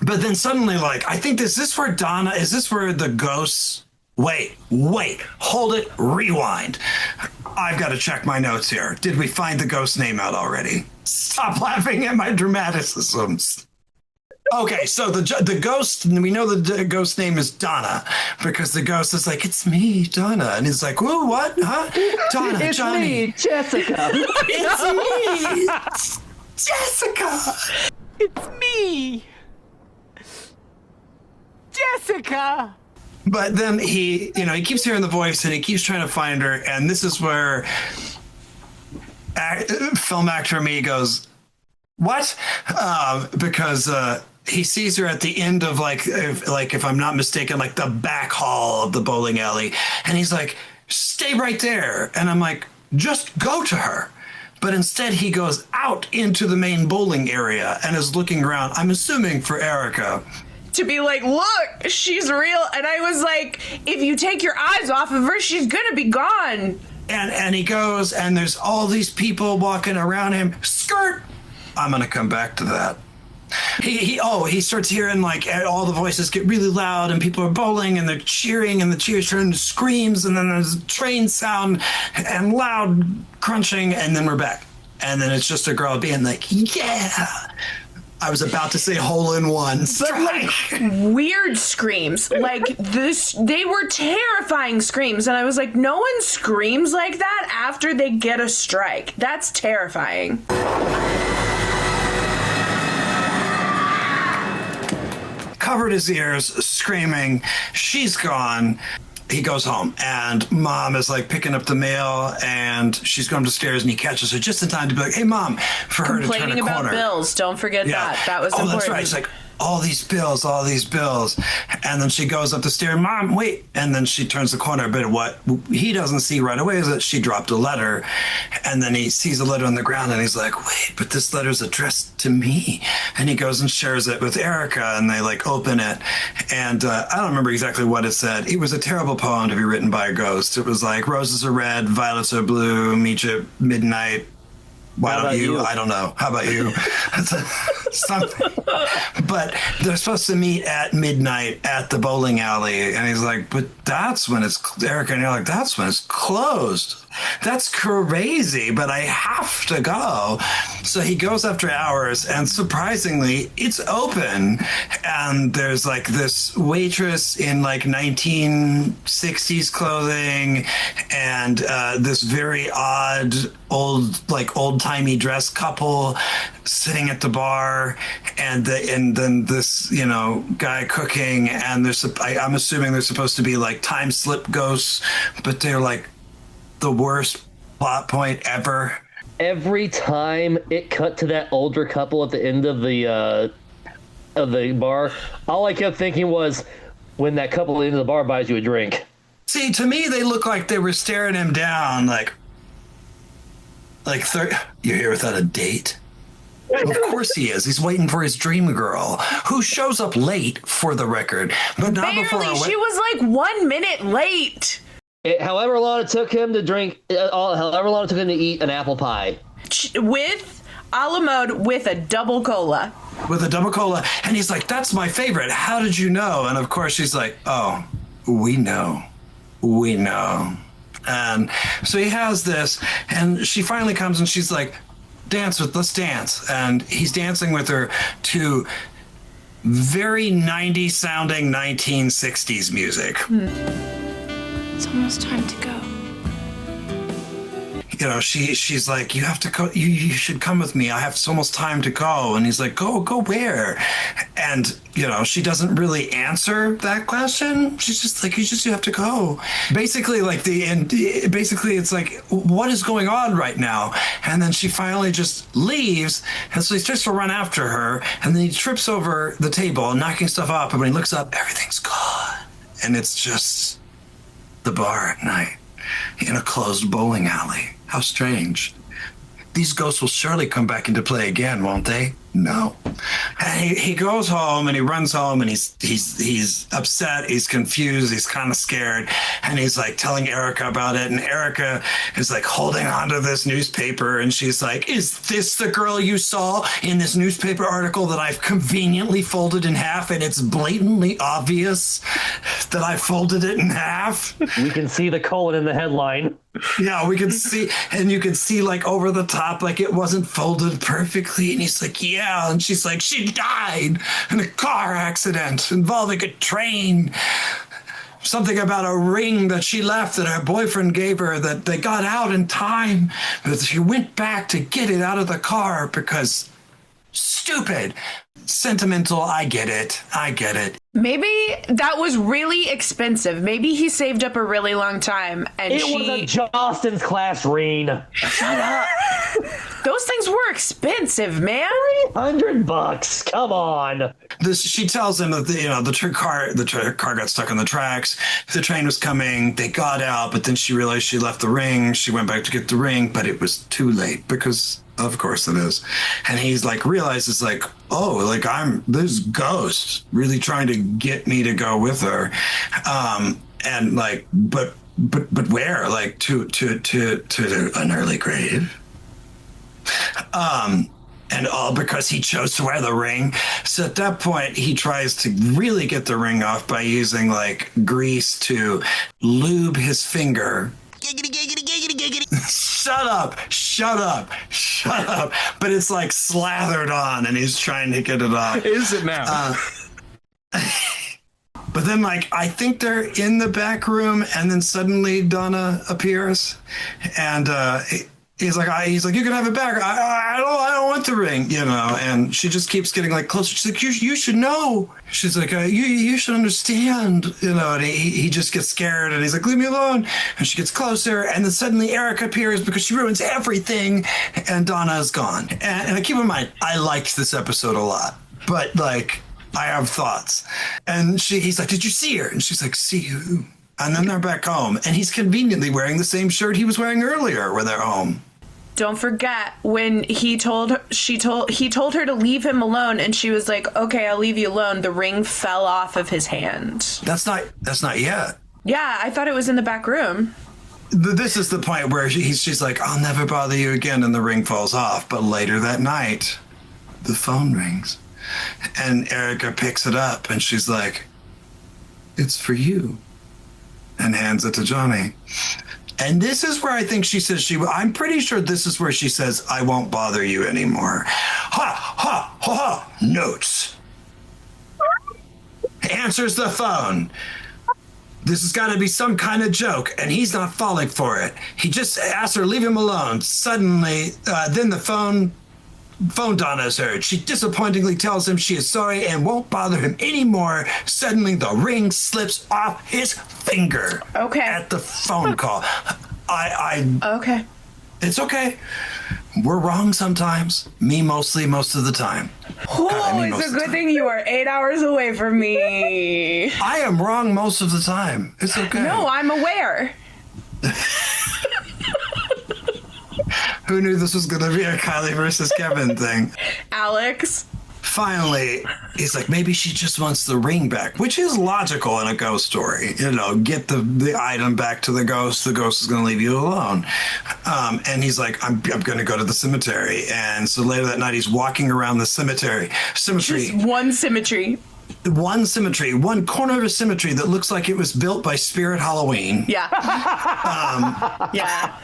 But then suddenly, like, I think is this where the ghosts? Wait, hold it, rewind. I've got to check my notes here. Did we find the ghost name out already? Stop laughing at my dramaticisms. Okay, so the ghost, we know the ghost name is Donna, because the ghost is like, it's me, Donna. And he's like, whoa, what? Huh? Donna, it's Johnny. Me, Jessica. It's me, Jessica. It's me, Jessica. But then he keeps hearing the voice, and he keeps trying to find her. And this is where film actor me goes, what? Because he sees her at the end of if I'm not mistaken, like the back hall of the bowling alley. And he's like, stay right there. And I'm like, just go to her. But instead he goes out into the main bowling area and is looking around, I'm assuming for Erica. To be like, look, she's real. And I was like, if you take your eyes off of her, she's gonna be gone. And he goes, and there's all these people walking around him. Skirt! I'm gonna come back to that. He starts hearing like all the voices get really loud, and people are bowling, and they're cheering, and the cheers turn into screams, and then there's a train sound and loud crunching, and then we're back. And then it's just a girl being like, yeah. I was about to say hole in one. But like weird screams. Like this, they were terrifying screams. And I was like, no one screams like that after they get a strike. That's terrifying. Covered his ears, screaming, she's gone. He goes home, and Mom is like picking up the mail, and she's going upstairs, and he catches her just in time to be like, hey, Mom, for her to turn a corner. Complaining about bills. Don't forget that. That was important. That's right. She's like, all these bills. And then she goes up the stairs, Mom, wait. And then she turns the corner. But what he doesn't see right away is that she dropped a letter. And then he sees the letter on the ground, and he's like, wait, but this letter's addressed to me. And he goes and shares it with Erica, and they like open it. And I don't remember exactly what it said. It was a terrible poem to be written by a ghost. It was like, roses are red, violets are blue, meet you at midnight. Why don't you? I don't know. How about you? Something. But they're supposed to meet at midnight at the bowling alley. And he's like, but that's when it's, Erica, and you're like, that's when it's closed. That's crazy, but I have to go. So he goes after hours, and surprisingly, it's open. And there's like this waitress in like 1960s clothing, and this very odd old-timey dress couple sitting at the bar, and then this guy cooking, and I'm assuming they're supposed to be like time slip ghosts, but they're like the worst plot point ever. Every time it cut to that older couple at the end of the bar, all I kept thinking was when that couple at the end of the bar buys you a drink. See, to me, they look like they were staring him down, like you're here without a date? Of course he is. He's waiting for his dream girl, who shows up late, for the record, but not before. She was like 1 minute late. However long it took him to drink, however long it took him to eat an apple pie. With a la mode, with a double cola. With a double cola. And he's like, that's my favorite. How did you know? And of course she's like, oh, we know. And so he has this, and she finally comes, and she's like, let's dance. And he's dancing with her to very 90s sounding 1960s music. It's almost time to go. she's like, you have to go, you should come with me. I have so much time to go. And he's like, go where? And, she doesn't really answer that question. She's just like, you have to go. Basically, basically it's like, what is going on right now? And then she finally just leaves. And so he starts to run after her. And then he trips over the table, knocking stuff off. And when he looks up, everything's gone. And it's just the bar at night in a closed bowling alley. How strange. These ghosts will surely come back into play again, won't they? No. And he goes home and he runs home and he's upset, he's confused, he's kind of scared, and he's like telling Erica about it, and Erica is like holding onto this newspaper, and she's like, is this the girl you saw in this newspaper article that I've conveniently folded in half, and it's blatantly obvious that I folded it in half? We can see the colon in the headline. Yeah, we can see, and you can see like over the top, like it wasn't folded perfectly. And he's like, yeah. And she's like, she died in a car accident involving a train. Something about a ring that she left that her boyfriend gave her that they got out in time. But she went back to get it out of the car because stupid. Sentimental, I get it. Maybe that was really expensive. Maybe he saved up a really long time, and it was a Johnston's class ring. Shut up. Those things were expensive, man. $100. Come on. She tells him that the car got stuck on the tracks. The train was coming. They got out, but then she realized she left the ring. She went back to get the ring, but it was too late because. Of course it is. And he's like, realizes like, oh, like this ghost really trying to get me to go with her. And like, but where? Like to an early grave. And all because he chose to wear the ring. So at that point, he tries to really get the ring off by using like grease to lube his finger. Giggity, giggity, giggity, giggity. Shut up. But it's like slathered on and he's trying to get it off. Is it now? But then like, I think they're in the back room and then suddenly Donna appears and he's like, you can have it back. I don't want the ring, and she just keeps getting like closer. She's like, you should know. She's like, you should understand, and he just gets scared and he's like, leave me alone. And she gets closer and then suddenly Erica appears because she ruins everything and Donna is gone. And keep in mind, I liked this episode a lot, but like, I have thoughts. And he's like, did you see her? And she's like, see who? And then they're back home, and he's conveniently wearing the same shirt he was wearing earlier when they're home. Don't forget when he told her to leave him alone, and she was like, "Okay, I'll leave you alone." The ring fell off of his hand. That's not yet. Yeah, I thought it was in the back room. This is the point where she's like, "I'll never bother you again," and the ring falls off. But later that night, the phone rings, and Erica picks it up, and she's like, "It's for you," and hands it to Johnny. And this is where I think she says I'm pretty sure this is where she says, I won't bother you anymore. Ha, notes. Answers the phone. This has got to be some kind of joke, and he's not falling for it. He just asked her to leave him alone. Suddenly, then the phone Donna is heard. She disappointingly tells him she is sorry and won't bother him anymore. Suddenly, the ring slips off his finger. Okay. At the phone call. Okay. It's okay. We're wrong sometimes. Me mostly, most of the time. Oh, it's a good thing you are 8 hours away from me. I am wrong most of the time. It's okay. No, I'm aware. Who knew this was going to be a Kylie versus Kevin thing? Alex. Finally, he's like, maybe she just wants the ring back, which is logical in a ghost story. Get the item back to the ghost. The ghost is going to leave you alone. And he's like, I'm going to go to the cemetery. And so later that night, he's walking around the cemetery. Just one cemetery. One corner of a cemetery that looks like it was built by Spirit Halloween. Yeah. Yeah.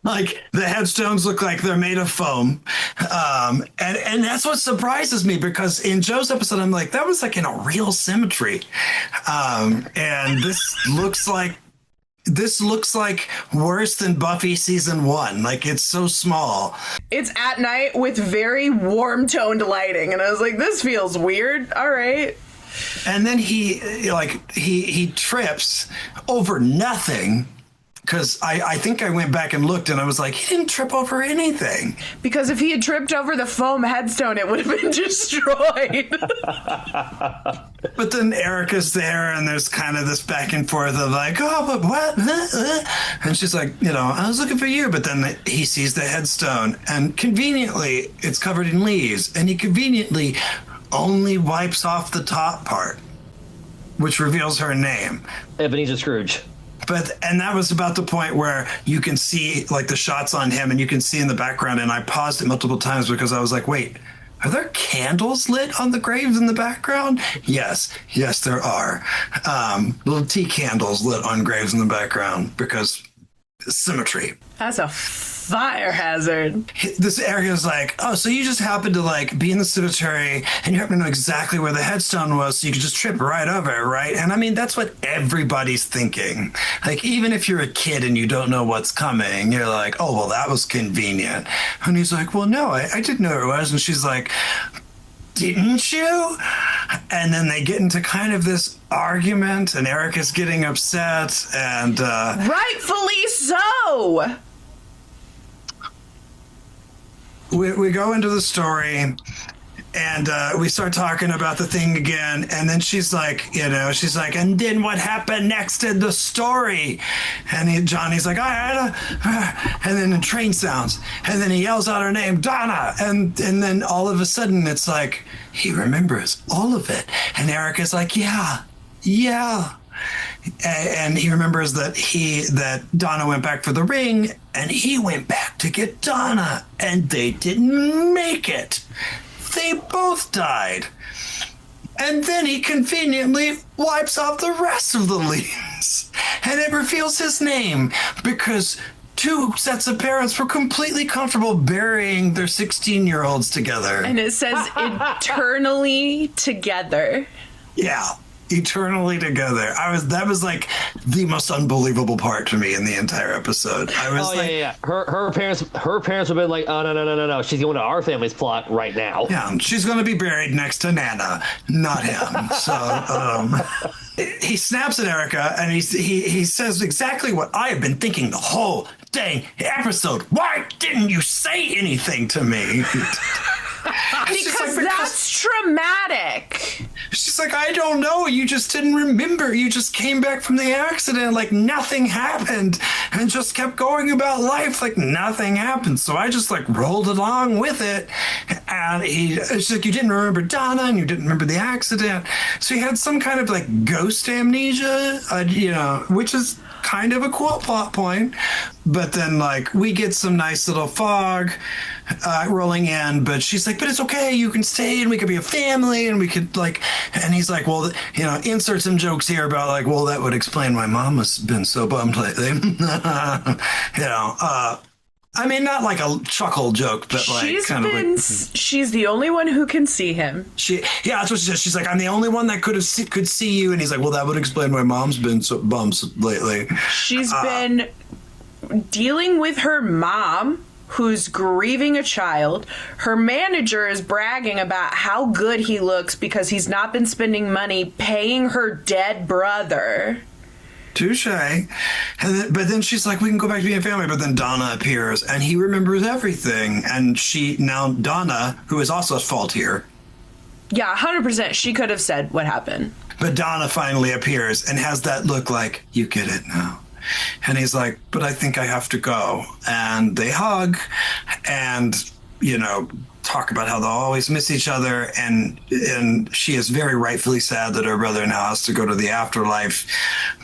Like the headstones look like they're made of foam. And that's what surprises me because in Joe's episode, I'm like, that was like in a real cemetery. And this looks like this looks like worse than Buffy season 1. Like, it's so small. It's at night with very warm toned lighting. And I was like, this feels weird. All right. And then he trips over nothing. Because I think I went back and looked and I was like, he didn't trip over anything. Because if he had tripped over the foam headstone, it would have been destroyed. But then Erica's there and there's kind of this back and forth of like, oh, but what? And she's like, I was looking for you. But then he sees the headstone and conveniently it's covered in leaves. And he conveniently only wipes off the top part, which reveals her name. Ebenezer Scrooge. And that was about the point where you can see like the shots on him and you can see in the background. And I paused it multiple times because I was like, wait, are there candles lit on the graves in the background? Yes, there are. Little tea candles lit on graves in the background because symmetry. That's a fire hazard. This area is like, oh, so you just happened to like be in the cemetery and you happen to know exactly where the headstone was, so you could just trip right over it, right? And I mean, that's what everybody's thinking. Like, even if you're a kid and you don't know what's coming, you're like, oh, well, that was convenient. And he's like, well, no, I didn't know it was. And she's like, didn't you? And then they get into kind of this argument and Erica's getting upset and rightfully so. We go into the story and we start talking about the thing again. And then she's like, and then what happened next in the story? And Johnny's like, and then the train sounds. And then he yells out her name, Donna. And then all of a sudden it's like, he remembers all of it. And Erica's like, yeah. And he remembers that Donna went back for the ring and he went back to get Donna and they didn't make it. They both died. And then he conveniently wipes off the rest of the leaves and it reveals his name because two sets of parents were completely comfortable burying their 16-year-olds together. And it says eternally together. Yeah. Eternally together. That was like the most unbelievable part to me in the entire episode. I was yeah. Her parents would have been like, oh no. She's going to our family's plot right now. Yeah, she's going to be buried next to Nana, not him. So he snaps at Erica and he says exactly what I have been thinking the whole dang episode. Why didn't you say anything to me? Because that's traumatic. She's like, I don't know. You just didn't remember. You just came back from the accident like nothing happened and just kept going about life like nothing happened. So I just like rolled along with it. And she's like, you didn't remember Donna and you didn't remember the accident. So he had some kind of like ghost amnesia, which is kind of a cool plot point. But then like we get some nice little fog rolling in, but she's like, but it's okay, you can stay and we could be a family and we could like, and he's like, well, insert some jokes here about like, well, that would explain why mom has been so bummed lately. I mean, not like a chuckle joke, but like she's the only one who can see him. That's what she says. She's like, I'm the only one that could see you. And he's like, well, that would explain why mom's been so bummed lately. She's been dealing with her mom, who's grieving a child. Her manager is bragging about how good he looks because he's not been spending money paying her dead brother. Touche. But then she's like, we can go back to being a family. But then Donna appears and he remembers everything. And Donna, who is also at fault here. Yeah, 100%. She could have said what happened. But Donna finally appears and has that look like, you get it now. And he's like, but I think I have to go. And they hug and, talk about how they'll always miss each other. And she is very rightfully sad that her brother now has to go to the afterlife.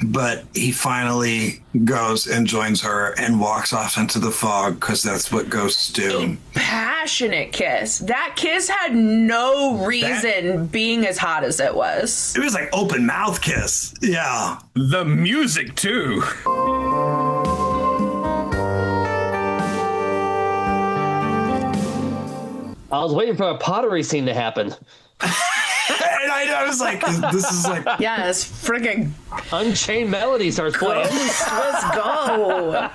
But he finally goes and joins her and walks off into the fog because that's what ghosts do. A passionate kiss. That kiss had no reason being as hot as it was. It was like open mouth kiss. Yeah. The music, too. I was waiting for a pottery scene to happen. And Right? I was like, this is like... Yeah, it's friggin' Unchained Melody starts playing. Let's go.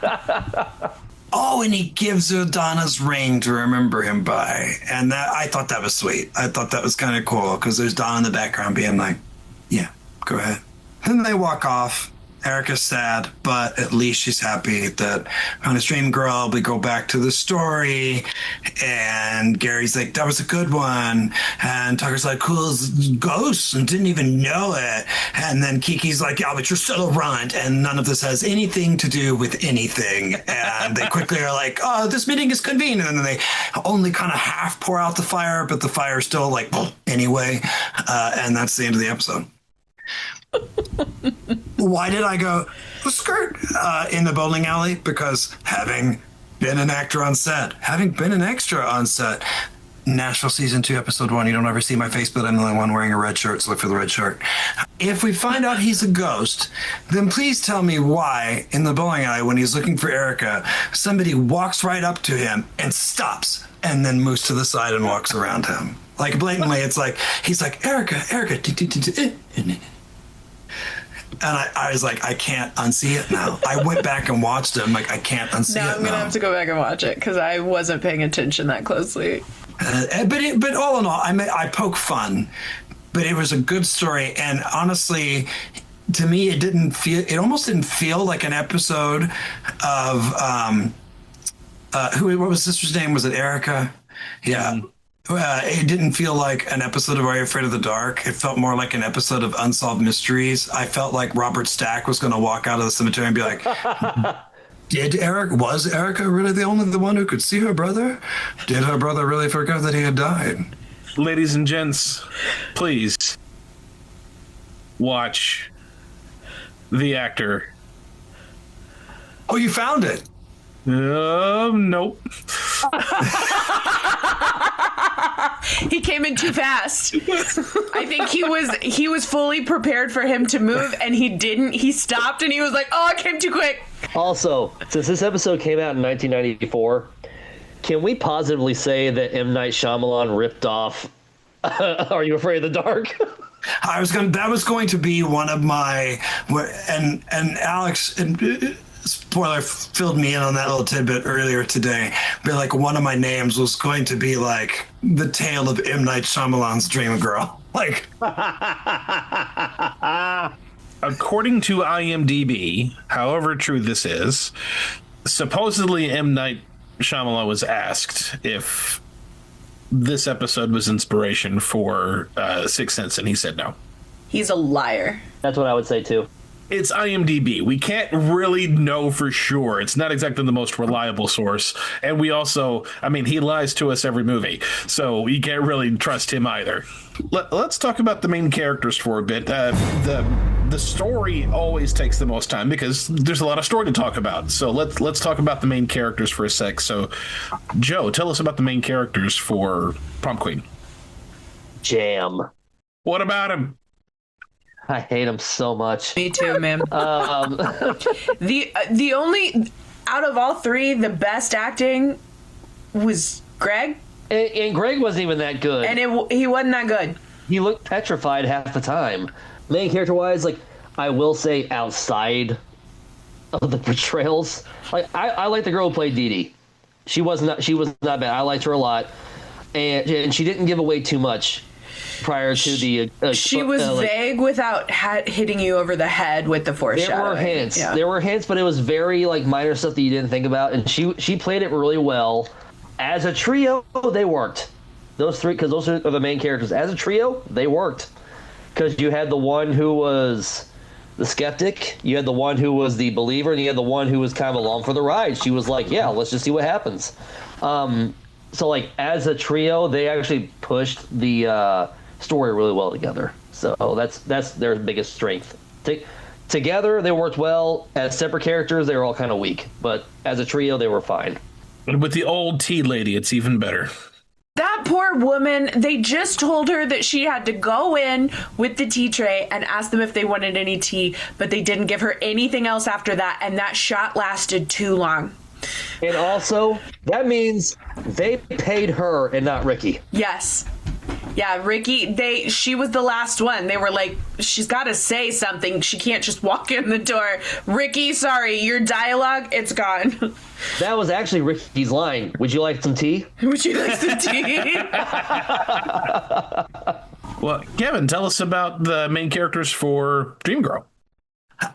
Oh, and he gives her Donna's ring to remember him by. And I thought that was sweet. I thought that was kind of cool because there's Donna in the background being like, yeah, go ahead. And then they walk off. Erica's sad, but at least she's happy that on his dream girl, we go back to the story. And Gary's like, that was a good one. And Tucker's like, cool as ghosts and didn't even know it. And then Kiki's like, yeah, but you're still a runt. And none of this has anything to do with anything. And they quickly are like, oh, this meeting is convened. And then they only kind of half pour out the fire, but the fire's still like, anyway. And that's the end of the episode. Why did I go skirt in the bowling alley? Because having been an actor on set, having been an extra on set, Nashville Season 2, Episode 1, you don't ever see my face, but I'm the only one wearing a red shirt, so look for the red shirt. If we find out he's a ghost, then please tell me why in the bowling alley when he's looking for Erica, somebody walks right up to him and stops and then moves to the side and walks around him. Like blatantly, it's like, he's like, Erica. And I was like, I can't unsee it now. I went back and watched it. I'm like, I can't unsee it now. I'm going to have to go back and watch it because I wasn't paying attention that closely. But all in all, I poke fun, but it was a good story. And honestly, to me, it almost didn't feel like an episode of, what was sister's name? Was it Erica? Yeah. It didn't feel like an episode of Are You Afraid of the Dark? It felt more like an episode of Unsolved Mysteries. I felt like Robert Stack was going to walk out of the cemetery and be like, was Erica really the one who could see her brother? Did her brother really forget that he had died? Ladies and gents, please watch The Actor. Oh, you found it? Nope. He came in too fast. I think he was fully prepared for him to move, and he didn't. He stopped, and he was like, "Oh, I came too quick." Also, since this episode came out in 1994, can we positively say that M. Night Shyamalan ripped off Are You Afraid of the Dark? That was going to be one of my, and Alex and. Spoiler filled me in on that little tidbit earlier today. But like one of my names was going to be like the tale of M. Night Shyamalan's Dream Girl. Like, according to IMDb, however true this is, supposedly M. Night Shyamalan was asked if this episode was inspiration for Sixth Sense, and he said no. He's a liar. That's what I would say too. It's IMDb. We can't really know for sure. It's not exactly the most reliable source. And we also, he lies to us every movie. So you can't really trust him either. Let's talk about the main characters for a bit. The story always takes the most time because there's a lot of story to talk about. So let's talk about the main characters for a sec. So, Joe, tell us about the main characters for Prom Queen. Jam. What about him? I hate him so much. Me too, man. The only out of all three, the best acting was Greg, and Greg wasn't even that good. And he wasn't that good. He looked petrified half the time. Main character wise, like I will say, outside of the portrayals, like I like the girl who played Dee Dee. She was not bad. I liked her a lot, and she didn't give away too much. Prior to the she was vague without hitting you over the head with the foreshadowing. There were hints. Yeah. There were hints, but it was very like minor stuff that you didn't think about, and she played it really well. As a trio, they worked. Those three, because those are the main characters. As a trio, they worked. Because you had the one who was the skeptic, you had the one who was the believer, and you had the one who was kind of along for the ride. She was like, "Yeah, let's just see what happens." So like as a trio, they actually pushed the story really well together. So that's their biggest strength. Together they worked well. As separate characters, they were all kind of weak, but as a trio they were fine. And with the old tea lady, it's even better. That poor woman, they just told her that she had to go in with the tea tray and ask them if they wanted any tea, but they didn't give her anything else after that, and that shot lasted too long. And also, that means they paid her and not Ricky. Yes. Yeah, Ricky, she was the last one. They were like, she's got to say something. She can't just walk in the door. Ricky, sorry, your dialogue, it's gone. That was actually Ricky's line. Would you like some tea? Would you like some tea? Well, Kevin, tell us about the main characters for Dreamgirl.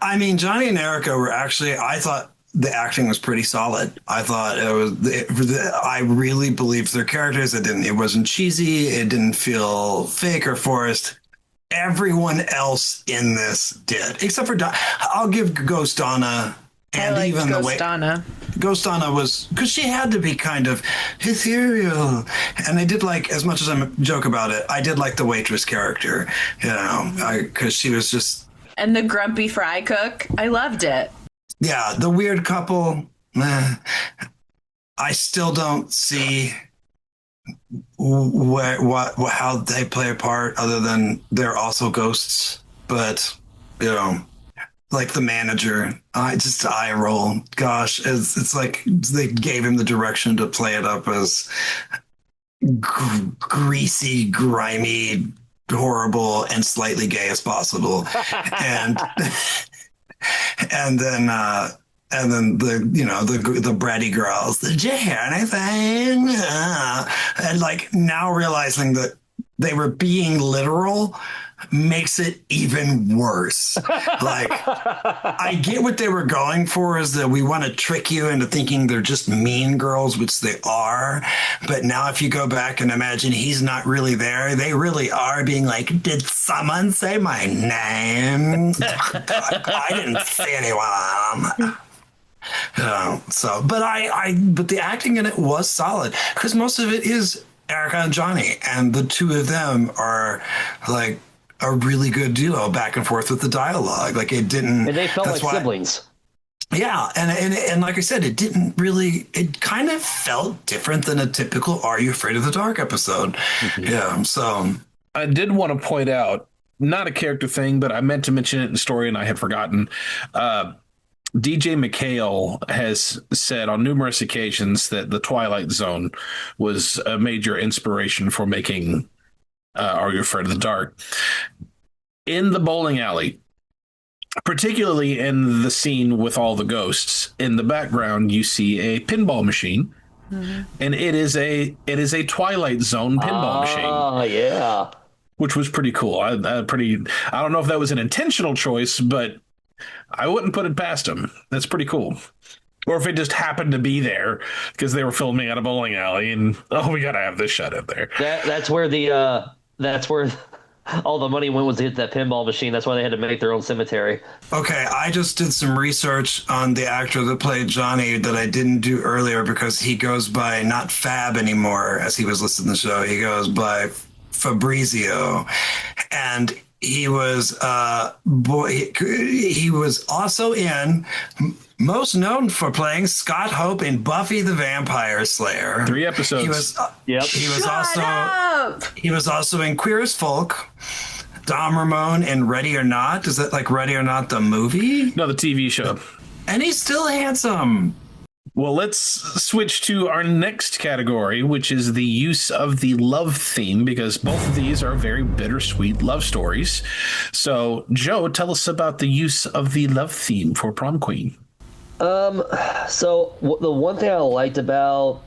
I mean, Johnny and Erica were actually, I thought the acting was pretty solid. I thought I really believed their characters. It wasn't cheesy. It didn't feel fake or forced. Everyone else in this did, except for I'll give Ghost Donna. And I even Ghost the way Donna. Ghost Donna was, because she had to be kind of ethereal, and I did like, as much as I joke about it, I did like the waitress character, because she was just, and the grumpy fry cook. I loved it. Yeah, the weird couple. I still don't see how they play a part, other than they're also ghosts. But like the manager, eye roll. Gosh, it's like they gave him the direction to play it up as greasy, grimy, horrible, and slightly gay as possible, and then the bratty girls. Did you hear anything? And like now realizing that they were being literal makes it even worse. Like, I get what they were going for, is that we want to trick you into thinking they're just mean girls, which they are. But now if you go back and imagine he's not really there, they really are being like, did someone say my name? I didn't see anyone. But the acting in it was solid, because most of it is Erica and Johnny, and the two of them are like a really good duo back and forth with the dialogue. Like, it didn't, and they felt like siblings. Yeah, and like I said, it kind of felt different than a typical Are You Afraid of the Dark episode. Mm-hmm. Yeah, so I did want to point out, not a character thing, but I meant to mention it in the story and I had forgotten. DJ McHale has said on numerous occasions that the Twilight Zone was a major inspiration for making Are You Afraid of the Dark? In the bowling alley, particularly in the scene with all the ghosts, in the background you see a pinball machine, and it is a Twilight Zone pinball machine. Oh yeah, which was pretty cool. I don't know if that was an intentional choice, but I wouldn't put it past them. That's pretty cool. Or if it just happened to be there because they were filming at a bowling alley and, we got to have this shot in there. That's where all the money went, was to hit that pinball machine. That's why they had to make their own cemetery. Okay, I just did some research on the actor that played Johnny that I didn't do earlier, because he goes by not Fab anymore, as he was listed in the show. He goes by Fabrizio. And he was he was also most known for playing Scott Hope in Buffy the Vampire Slayer. 3 episodes. He was also in Queer as Folk, Dom Ramone in Ready or Not. Is that like Ready or Not the movie? No, the TV show. And he's still handsome. Well, let's switch to our next category, which is the use of the love theme, because both of these are very bittersweet love stories. So, Joe, tell us about the use of the love theme for Prom Queen. So the one thing I liked about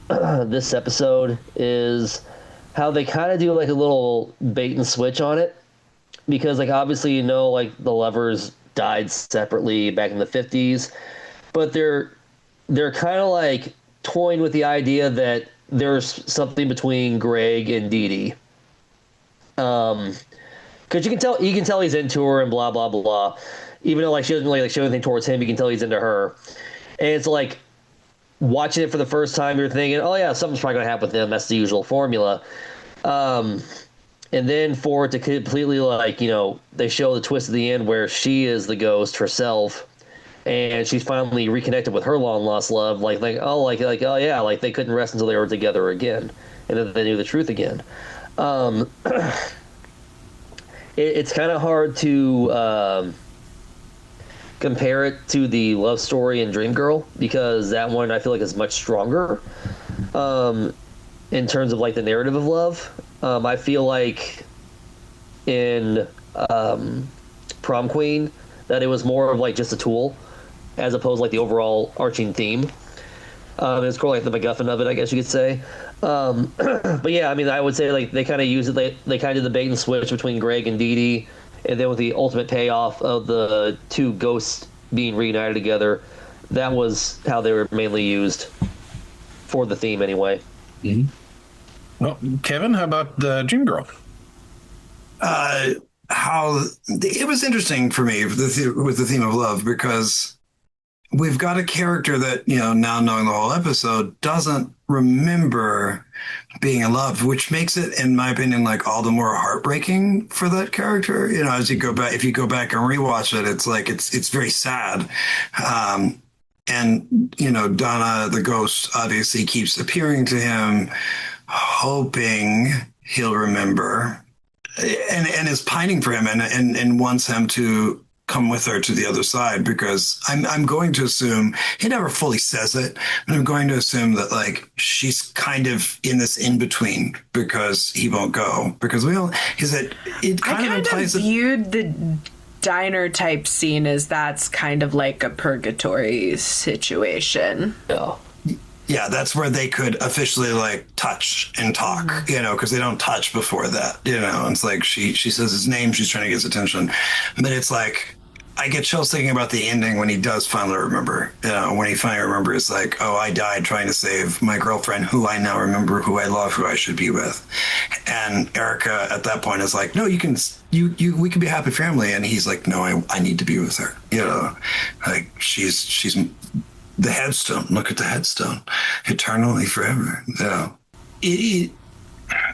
this episode is how they kind of do like a little bait and switch on it, because like obviously like the lovers died separately back in the 50s, but they're kind of like toying with the idea that there's something between Greg and Dee Dee. Because you can tell he's into her and blah blah blah. Even though like she doesn't really like show anything towards him, you can tell he's into her. And it's like watching it for the first time, you're thinking, oh yeah, something's probably gonna happen with them. That's the usual formula. And then for it to completely like, they show the twist at the end where she is the ghost herself. And she's finally reconnected with her long lost love, like oh yeah, like they couldn't rest until they were together again, and then they knew the truth again. It's kind of hard to compare it to the love story in Dreamgirl, because that one I feel like is much stronger. in terms of like the narrative of love. I feel like in Prom Queen that it was more of like just a tool as opposed to like the overall arching theme. It's kind of like the MacGuffin of it, I guess you could say. But yeah, I mean, I would say like they kind of use it. They kind of did the bait and switch between Greg and Dee Dee, and then with the ultimate payoff of the two ghosts being reunited together, that was how they were mainly used for the theme, anyway. Mm-hmm. Well, Kevin, how about the Dream Girl? How it was interesting for me with the theme of love, because we've got a character that, now knowing the whole episode, doesn't remember being in love, which makes it, in my opinion, like all the more heartbreaking for that character. As you go back, if you go back and rewatch it, it's like it's very sad. And Donna, the ghost, obviously keeps appearing to him, hoping he'll remember, and is pining for him and wants him to come with her to the other side, because I'm going to assume he never fully says it, but I'm going to assume that like she's kind of in this in between because he won't go, because it kind of implies that viewed the diner type scene as that's kind of like a purgatory situation. Yeah, that's where they could officially like touch and talk, because they don't touch before that, It's like she says his name, she's trying to get his attention. But it's like, I get chills thinking about the ending when he does finally remember. When he finally remembers, like, oh, I died trying to save my girlfriend, who I now remember, who I love, who I should be with. And Erica at that point is like, no, we can be a happy family. And he's like, no, I need to be with her. Like she's the headstone. Look at the headstone. Eternally, forever. It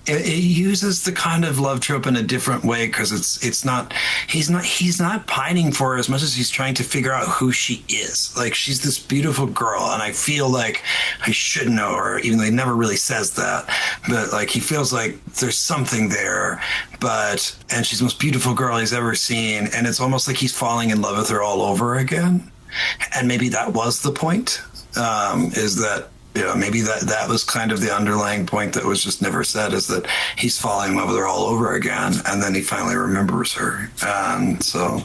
uses the kind of love trope in a different way, because he's not pining for her as much as he's trying to figure out who she is. Like, she's this beautiful girl, and I feel like I should know her, even though he never really says that. But like, he feels like there's something there, and she's the most beautiful girl he's ever seen, and it's almost like he's falling in love with her all over again. And maybe that was the point, is that, maybe that was kind of the underlying point that was just never said, is that he's falling in love with her all over again, and then he finally remembers her. And so...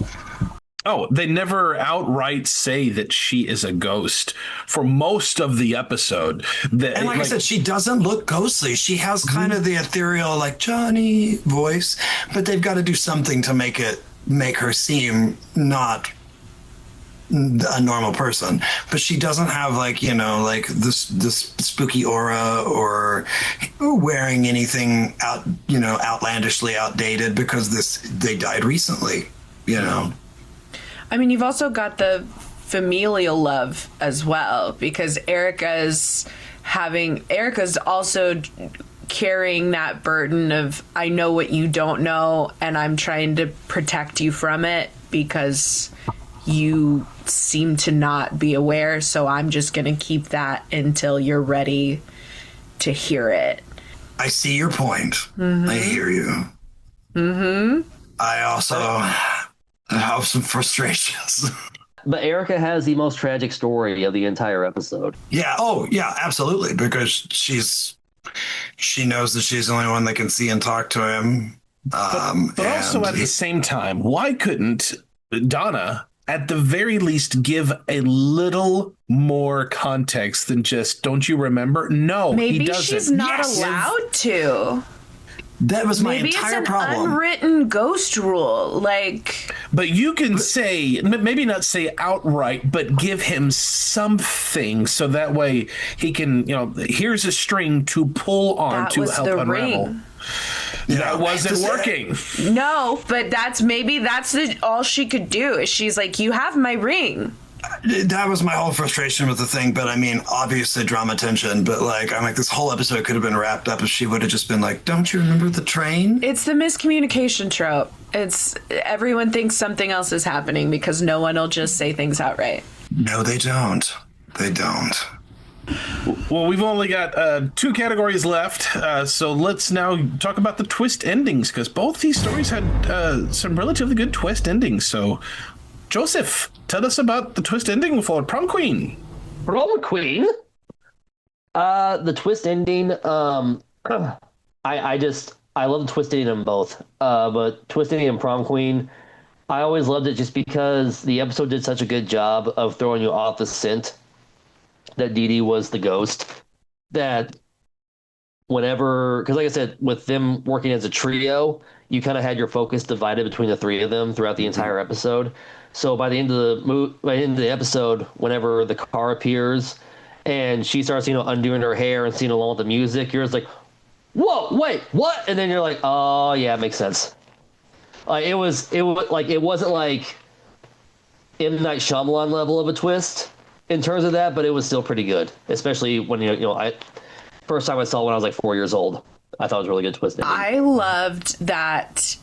Oh, they never outright say that she is a ghost for most of the episode. And like I said, she doesn't look ghostly. She has kind of the ethereal, like, Johnny voice, but they've got to do something to make her seem not a normal person. But she doesn't have like this spooky aura or wearing anything outlandishly outdated, because they died recently. I mean, you've also got the familial love as well, because Erica's also carrying that burden of, I know what you don't know, and I'm trying to protect you from it because you seem to not be aware, so I'm just going to keep that until you're ready to hear it. I see your point. Mm-hmm. I hear you. Mm-hmm. I also have some frustrations. But Erica has the most tragic story of the entire episode. Yeah. Oh, yeah, absolutely. Because she knows that she's the only one that can see and talk to him. But also at the same time, why couldn't Donna at the very least give a little more context than just, don't you remember? No, maybe he doesn't. She's not allowed to. That was my entire problem. Maybe it's an unwritten ghost rule, But you can say, maybe not say outright, but give him something so that way he can, here's a string to pull on to help unravel. That wasn't working. No, but that's all she could do. Is she's like, you have my ring. That was my whole frustration with the thing. But I mean, obviously drama tension. But I'm like, this whole episode could have been wrapped up if she would have just been like, don't you remember the train? It's the miscommunication trope. It's everyone thinks something else is happening because no one will just say things outright. No, they don't. They don't. Well, we've only got 2 categories left, so let's now talk about the twist endings, because both these stories had some relatively good twist endings. So, Joseph, tell us about the twist ending for Prom Queen. Prom Queen? The twist ending, I love twisting them both. But twisting and Prom Queen, I always loved it just because the episode did such a good job of throwing you off the scent that Dee Dee was the ghost. That whenever, because like I said, with them working as a trio, you kind of had your focus divided between the three of them throughout the entire episode. So by the end of by the end of the episode, whenever the car appears and she starts, undoing her hair and singing along with the music, you're just like, whoa, wait, what? And then you're like, oh yeah, it makes sense. It wasn't like M. Night Shyamalan level of a twist in terms of that, but it was still pretty good, especially when first time I saw it when I was like 4 years old. I thought it was a really good twist. I loved that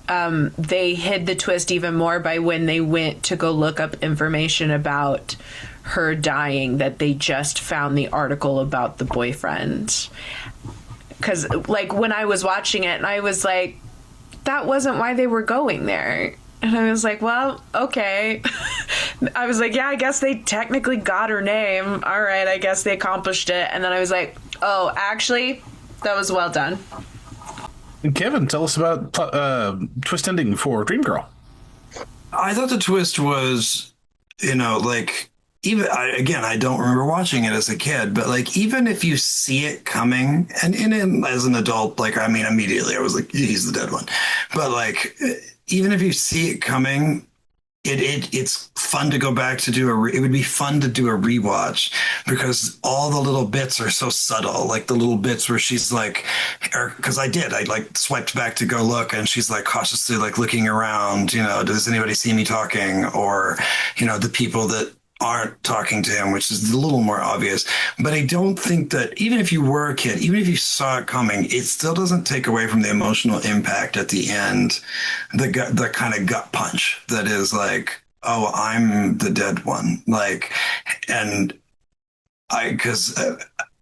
they hid the twist even more by when they went to go look up information about her dying, that they just found the article about the boyfriend. Because, like, when I was watching it, and I was like, that wasn't why they were going there. And I was like, well, okay. I was like, yeah, I guess they technically got her name. All right, I guess they accomplished it. And then I was like, oh, actually, that was well done. Kevin, tell us about twist ending for Dreamgirl. I thought the twist was, even I don't remember watching it as a kid, but like even if you see it coming, and as an adult, immediately I was like, he's the dead one. But like even if you see it coming, it's fun to go back to it would be fun to do a rewatch because all the little bits are so subtle, like the little bits where she's like, because I like swiped back to go look and she's like cautiously like looking around, does anybody see me talking, or the people that aren't talking to him, which is a little more obvious. But I don't think that even if you were a kid, even if you saw it coming, it still doesn't take away from the emotional impact at the end, the kind of gut punch that is like, oh, I'm the dead one. Like, and because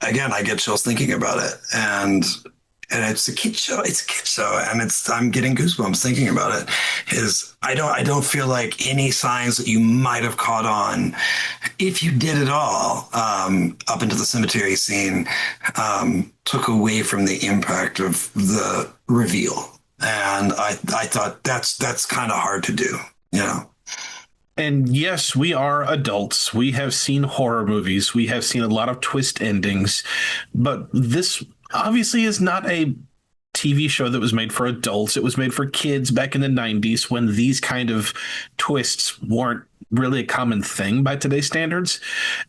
again, I get chills thinking about it, and it's a kid show. It's a kid show, and I'm getting goosebumps thinking about it. I don't feel like any signs that you might have caught on, if you did at all, up into the cemetery scene, took away from the impact of the reveal. And I thought that's kind of hard to do, And yes, we are adults. We have seen horror movies. We have seen a lot of twist endings, but this obviously is not a TV show that was made for adults. It was made for kids back in the 90s when these kind of twists weren't really a common thing by today's standards.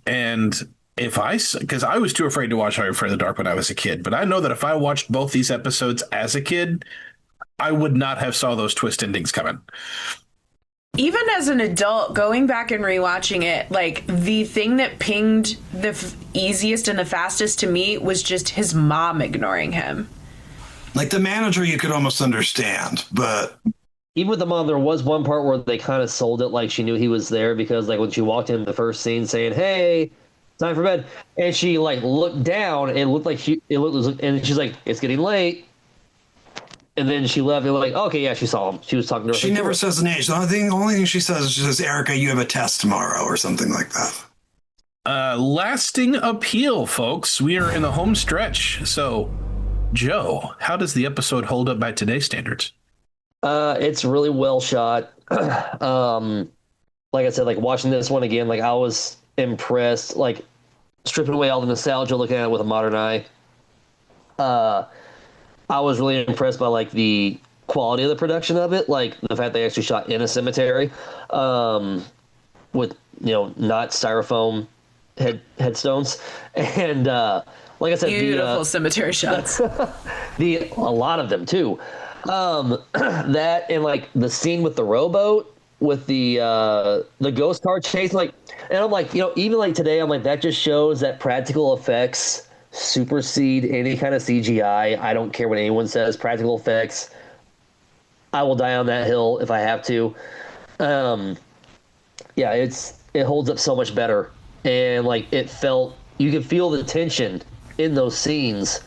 And because I was too afraid to watch Are You Afraid of the Dark when I was a kid, but I know that if I watched both these episodes as a kid, I would not have saw those twist endings coming. Even as an adult, going back and rewatching it, like the thing that pinged the easiest and the fastest to me was just his mom ignoring him. Like the manager, you could almost understand, but even with the mom, there was one part where they kind of sold it like she knew he was there, because like when she walked in the first scene saying, "Hey, time for bed," and she like looked down and it looked like and she's like, "It's getting late." And then she left. And like, okay, yeah, she saw him. She was talking to her. She never says an age. The only thing she says is, she says, "Erica, you have a test tomorrow," or something like that. Lasting appeal, folks. We are in the home stretch. So, Joe, how does the episode hold up by today's standards? It's really well shot. Like I said, like watching this one again, like I was impressed. Like stripping away all the nostalgia, looking at it with a modern eye. I was really impressed by like the quality of the production of it, like the fact they actually shot in a cemetery, with not styrofoam headstones, and like I said, beautiful cemetery shots. A lot of them too. That and like the scene with the rowboat with the ghost car chase, like, and I'm like, even like today, I'm like, that just shows that practical effects supersede any kind of CGI. I don't care what anyone says. Practical effects, I will die on that hill if I have to. Yeah, it holds up so much better, and like you could feel the tension in those scenes,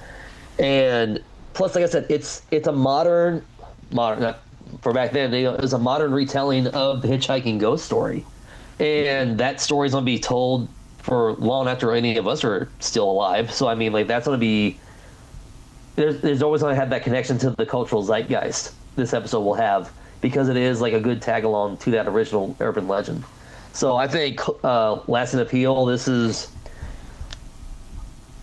and plus, like I said, it's a modern for back then. It was a modern retelling of the Hitchhiking Ghost story, and that story's gonna be told for long after any of us are still alive. So I mean, like that's going to be there's always going to have that connection to the cultural zeitgeist this episode will have, because it is like a good tag along to that original urban legend. So I think lasting appeal, this is,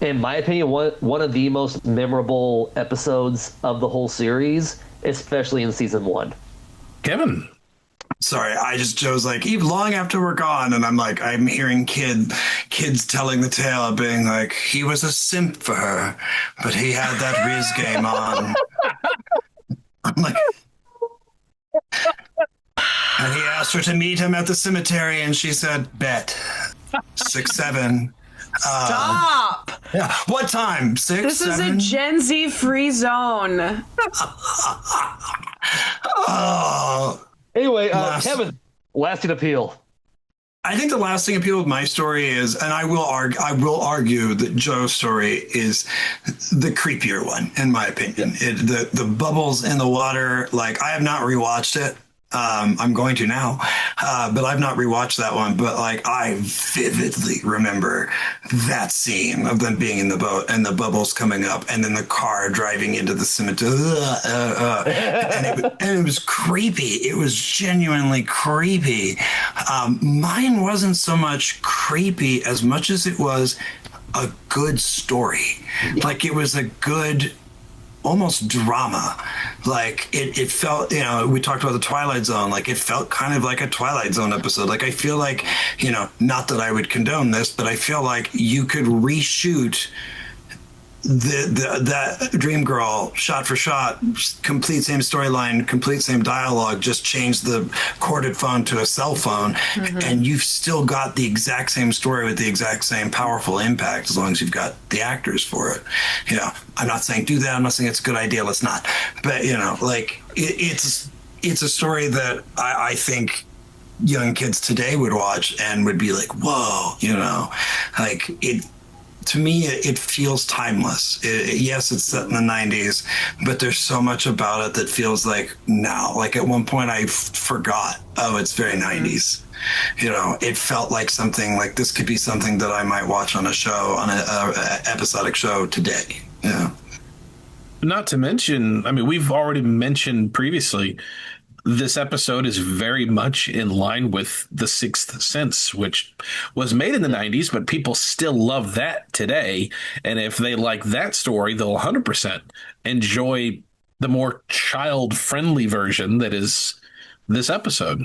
in my opinion, one of the most memorable episodes of the whole series, especially in season 1. Kevin. Sorry, Joe's like, even long after we're gone, and I'm hearing kids telling the tale of being like, he was a simp for her, but he had that Riz game on. I'm like, and he asked her to meet him at the cemetery, and she said, bet. 6, 7. Stop! Yeah. What time? 6, This 7? is a Gen Z free zone. Oh. Anyway, Kevin, lasting appeal. I think the lasting appeal of my story is, and I will argue that Joe's story is the creepier one, in my opinion. The bubbles in the water, like, I have not rewatched it. I'm going to now, but I've not rewatched that one. But like, I vividly remember that scene of them being in the boat and the bubbles coming up, and then the car driving into the cemetery, and it was creepy. It was genuinely creepy. Mine wasn't so much creepy as much as it was a good story. Like, it was a good, almost drama. Like, it felt, we talked about the Twilight Zone, like, it felt kind of like a Twilight Zone episode. Like, I feel like, not that I would condone this, but I feel like you could reshoot that Dream Girl shot for shot, complete same storyline, complete same dialogue, just change the corded phone to a cell phone, and you've still got the exact same story with the exact same powerful impact, as long as you've got the actors for it. I'm not saying do that. I'm not saying it's a good idea. Let's not. But it's a story that I think young kids today would watch and would be like, whoa, like it. To me, it feels timeless. Yes, it's set in the 90s, but there's so much about it that feels like now. Like, at one point, I forgot, it's very 90s. It felt like something like this could be something that I might watch on a show, on a episodic show today. Not to mention, we've already mentioned previously, this episode is very much in line with The Sixth Sense, which was made in the 90s, but people still love that today. And if they like that story, they'll 100% enjoy the more child-friendly version that is this episode.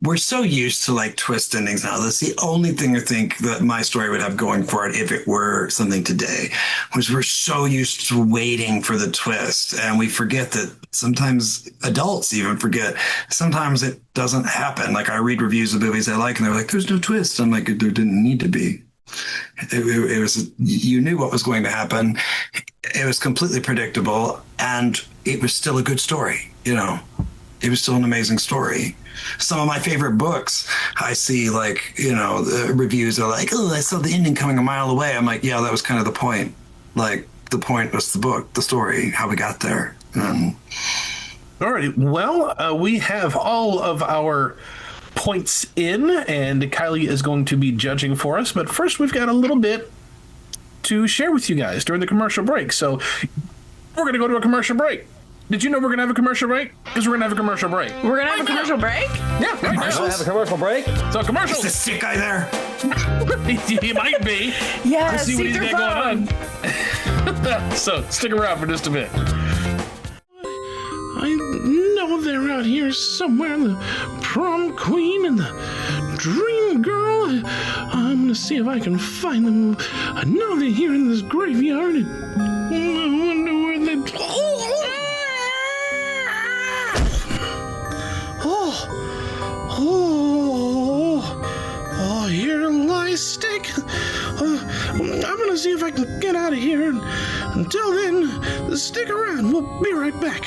We're so used to like twist endings now. That's the only thing I think that my story would have going for it if it were something today, was we're so used to waiting for the twist. And we forget that sometimes adults even forget. Sometimes it doesn't happen. Like, I read reviews of movies I like and they're like, there's no twist. I'm like, there didn't need to be. It was, you knew what was going to happen. It was completely predictable, and it was still a good story. It was still an amazing story. Some of my favorite books, I see the reviews are like, oh, I saw the ending coming a mile away. I'm like, yeah, that was kind of the point. Like, the point was the book, the story, how we got there. All right. Well, we have all of our points in, and Kiley is going to be judging for us. But first, we've got a little bit to share with you guys during the commercial break. So we're going to go to a commercial break. Did you know we're going to have a commercial break? Because we're going to have a commercial break. We're going to have a commercial break? Yeah, right now. We're going to have a commercial break. So commercials. Is the sick guy there? He might be. Yeah, Let's see what he's got going on. So stick around for just a bit. I know they're out here somewhere, the Prom Queen and the Dream Girl. I'm gonna see if I can find them. I know they're here in this graveyard. I wonder where they... Oh, here lies Stick. I'm gonna see if I can get out of here. Until then, stick around. We'll be right back.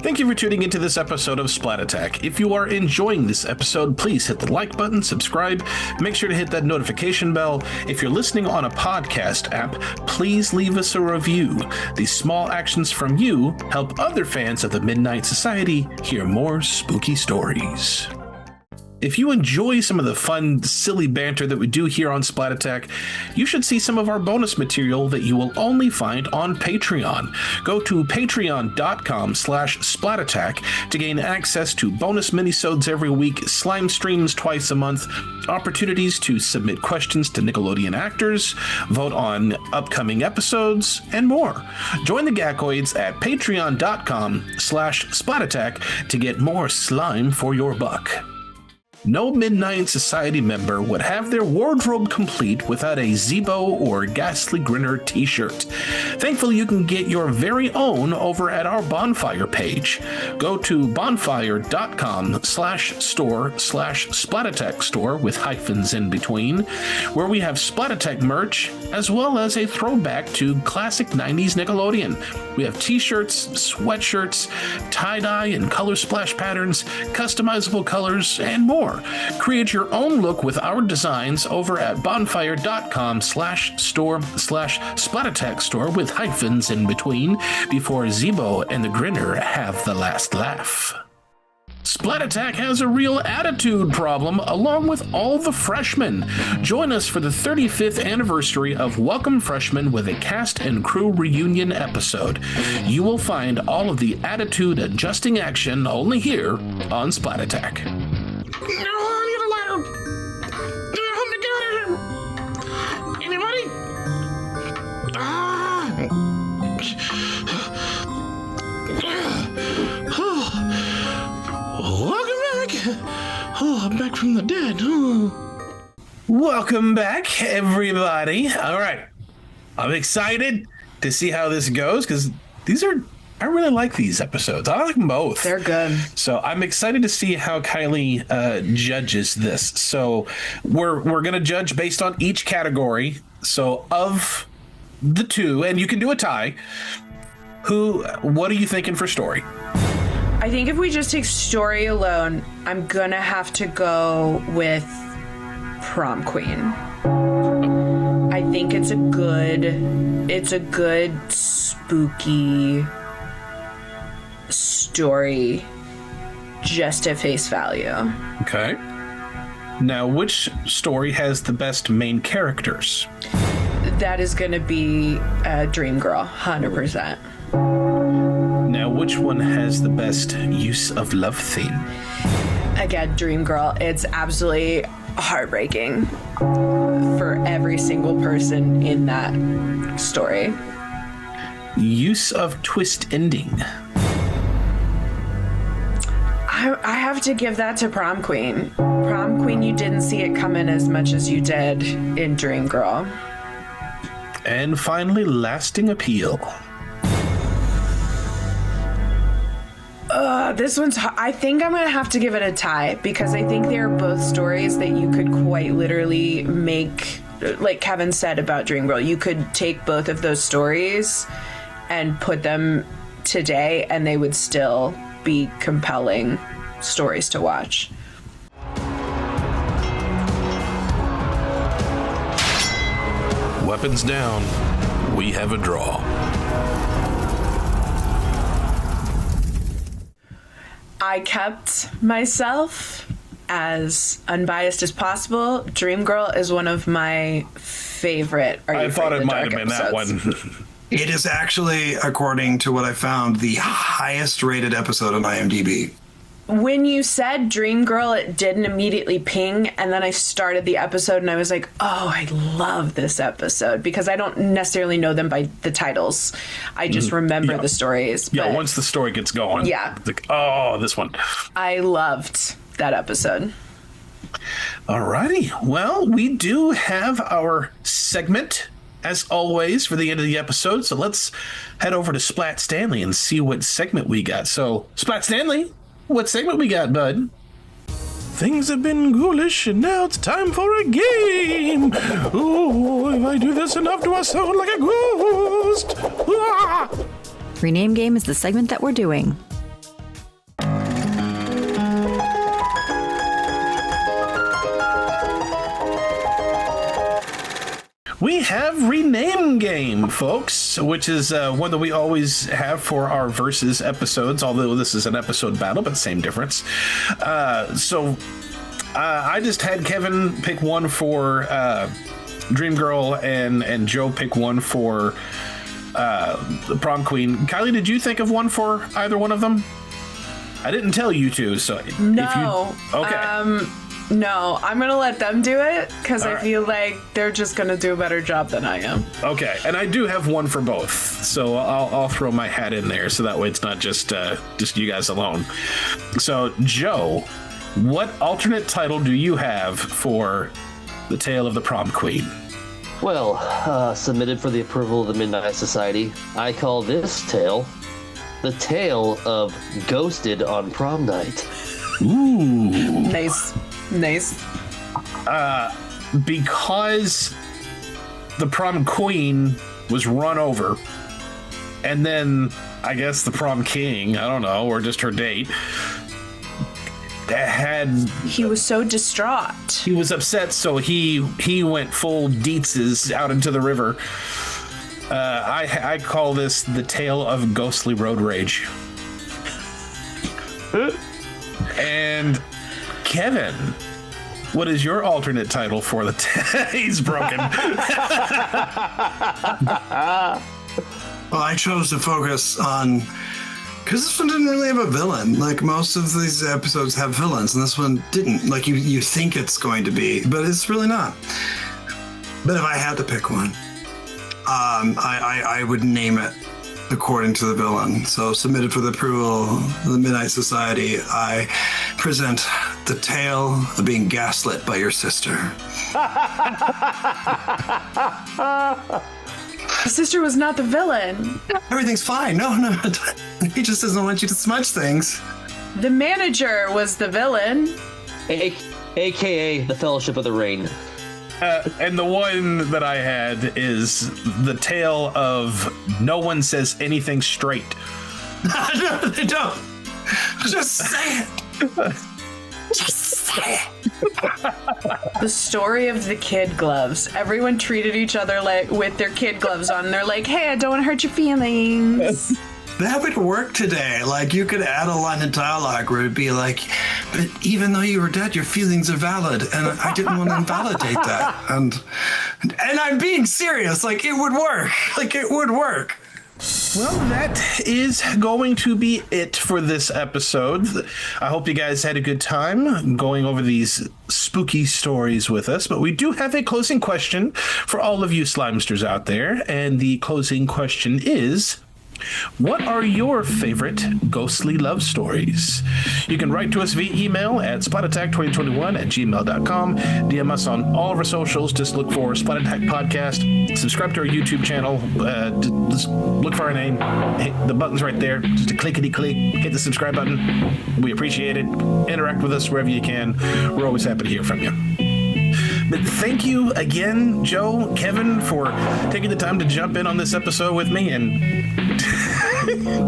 Thank you for tuning into this episode of Splat Attack. If you are enjoying this episode, please hit the like button, subscribe, make sure to hit that notification bell. If you're listening on a podcast app, please leave us a review. These small actions from you help other fans of the Midnight Society hear more spooky stories. if you enjoy some of the fun, silly banter that we do here on Splat Attack, you should see some of our bonus material that you will only find on Patreon. Go to patreon.com/splatattack to gain access to bonus minisodes every week, slime streams twice a month, opportunities to submit questions to Nickelodeon actors, vote on upcoming episodes, and more. Join the Gakoids at patreon.com/splatattack to get more slime for your buck. No Midnight Society member would have their wardrobe complete without a Zebo or Ghastly Grinner t-shirt. Thankfully, you can get your very own over at our Bonfire page. Go to bonfire.com/store/Splatattack store with hyphens in between, where we have Splatattack merch, as well as a throwback to classic 90s Nickelodeon. We have t-shirts, sweatshirts, tie-dye and color splash patterns, customizable colors, and more. Create your own look with our designs over at bonfire.com/store/Splatattack store with hyphens in between before Zebo and the Grinner have the last laugh. Splat Attack has a real attitude problem along with all the freshmen. Join us for the 35th anniversary of Welcome Freshmen with a cast and crew reunion episode. You will find all of the attitude adjusting action only here on Splat Attack. No, I need a ladder. Help me get out of here. Anybody? Welcome back. Oh, I'm back from the dead. Welcome back, everybody. All right. I'm excited to see how this goes because I really like these episodes. I like them both. They're good. So I'm excited to see how Kiley judges this. So we're going to judge based on each category. So of the two, and you can do a tie, what are you thinking for story? I think if we just take story alone, I'm going to have to go with Prom Queen. I think it's a good spooky story just at face value. Okay. Now, which story has the best main characters? That is going to be Dream Girl, 100%. Now, which one has the best use of love theme? Again, Dream Girl. It's absolutely heartbreaking for every single person in that story. Use of twist ending. I have to give that to Prom Queen. Prom Queen, you didn't see it coming as much as you did in Dream Girl. And finally, lasting appeal. This one's, I think I'm going to have to give it a tie because I think they are both stories that you could quite literally make, like Kevin said about Dream Girl, you could take both of those stories and put them today and they would still be compelling stories to watch. Weapons down. We have a draw. I kept myself as unbiased as possible. Dream Girl is one of my favorite. I thought it might have been that one. It is actually, according to what I found, the highest rated episode on IMDb. When you said Dream Girl, it didn't immediately ping, and then I started the episode and I was like, oh, I love this episode, because I don't necessarily know them by the titles. I just remember the stories. Yeah, once the story gets going. Yeah. It's like, oh, this one. I loved that episode. Alrighty. Well, we do have our segment, as always, for the end of the episode, so let's head over to Splat Stanley and see what segment we got. So, Splat Stanley, what segment we got, bud? Things have been ghoulish, and now it's time for a game. Oh, if I do this enough, do I sound like a ghost? Ah! Rename Game is the segment that we're doing. We have Rename Game, folks, which is one that we always have for our Versus episodes, although this is an episode battle, but same difference. So I just had Kevin pick one for Dream Girl and Joe pick one for the Prom Queen. Kylie, did you think of one for either one of them? I didn't tell you to, so no. Okay. No, I'm going to let them do it because I right. feel like they're just going to do a better job than I am. Okay, and I do have one for both, so I'll throw my hat in there so that way it's not just you guys alone. So, Joe, what alternate title do you have for The Tale of the Prom Queen? Well, submitted for the approval of the Midnight Society, I call this tale The Tale of Ghosted on Prom Night. Ooh. Nice. Because the Prom Queen was run over, and then I guess the Prom King, I don't know, or just her date, he was so distraught. He was upset, so he went full Dietzes out into the river. I call this The Tale of Ghostly Road Rage. And Kevin, what is your alternate title for the he's broken. Well, I chose to focus on, because this one didn't really have a villain. Like, most of these episodes have villains, and this one didn't. Like, you think it's going to be, but it's really not. But if I had to pick one, I would name it according to the villain. So, submitted for the approval of the Midnight Society, I present The Tale of Being Gaslit by Your Sister. His sister was not the villain. Everything's fine. No. He just doesn't want you to smudge things. The manager was the villain. AKA the Fellowship of the Ring. And the one that I had is The Tale of No One Says Anything Straight. No, they don't. Just say it. Just say it. The story of the kid gloves. Everyone treated each other like with their kid gloves on. They're like, hey, I don't want to hurt your feelings. That would work today. Like, you could add a line of dialogue where it'd be like, but even though you were dead, your feelings are valid, and I didn't want to invalidate that. And I'm being serious. Like, it would work. Like, it would work. Well, that is going to be it for this episode. I hope you guys had a good time going over these spooky stories with us, but we do have a closing question for all of you Slimesters out there, and the closing question is, what are your favorite ghostly love stories? You can write to us via email at splatattack2021@gmail.com. DM us on all of our socials. Just look for Splat Attack Podcast. Subscribe to our YouTube channel. Just look for our name. Hit the button's right there. Just a clickety-click. Hit the subscribe button. We appreciate it. Interact with us wherever you can. We're always happy to hear from you. But thank you again, Joe, Kevin, for taking the time to jump in on this episode with me and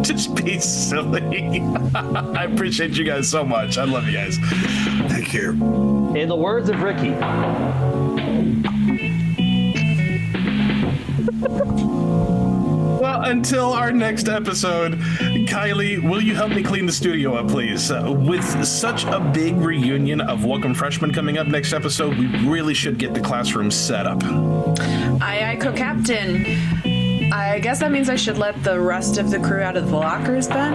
just be silly. I appreciate you guys so much. I love you guys. Thank you. In the words of Ricky. Well, until our next episode, Kylie, will you help me clean the studio up, please? With such a big reunion of Welcome Freshmen coming up next episode, we really should get the classroom set up. Aye, co-captain. I guess that means I should let the rest of the crew out of the lockers then?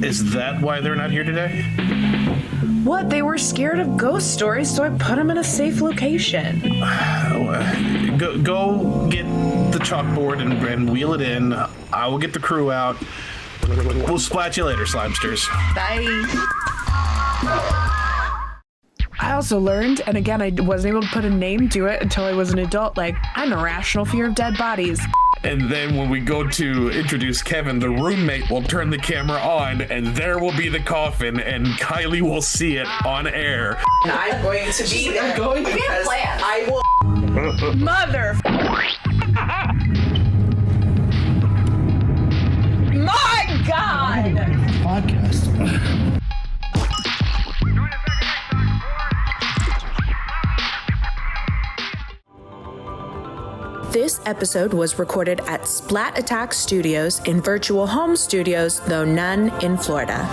Is that why they're not here today? What? They were scared of ghost stories, so I put them in a safe location. Go get the chalkboard and wheel it in. I will get the crew out. We'll splat you later, Slimesters. Bye. I also learned, and again, I wasn't able to put a name to it until I was an adult, like, an irrational fear of dead bodies. And then when we go to introduce Kevin, the roommate will turn the camera on, and there will be the coffin, and Kylie will see it on air. And I'm going to be there. I'm going because I will. Mother. My God. Podcast. This episode was recorded at Splat Attack Studios in virtual home studios, though none in Florida.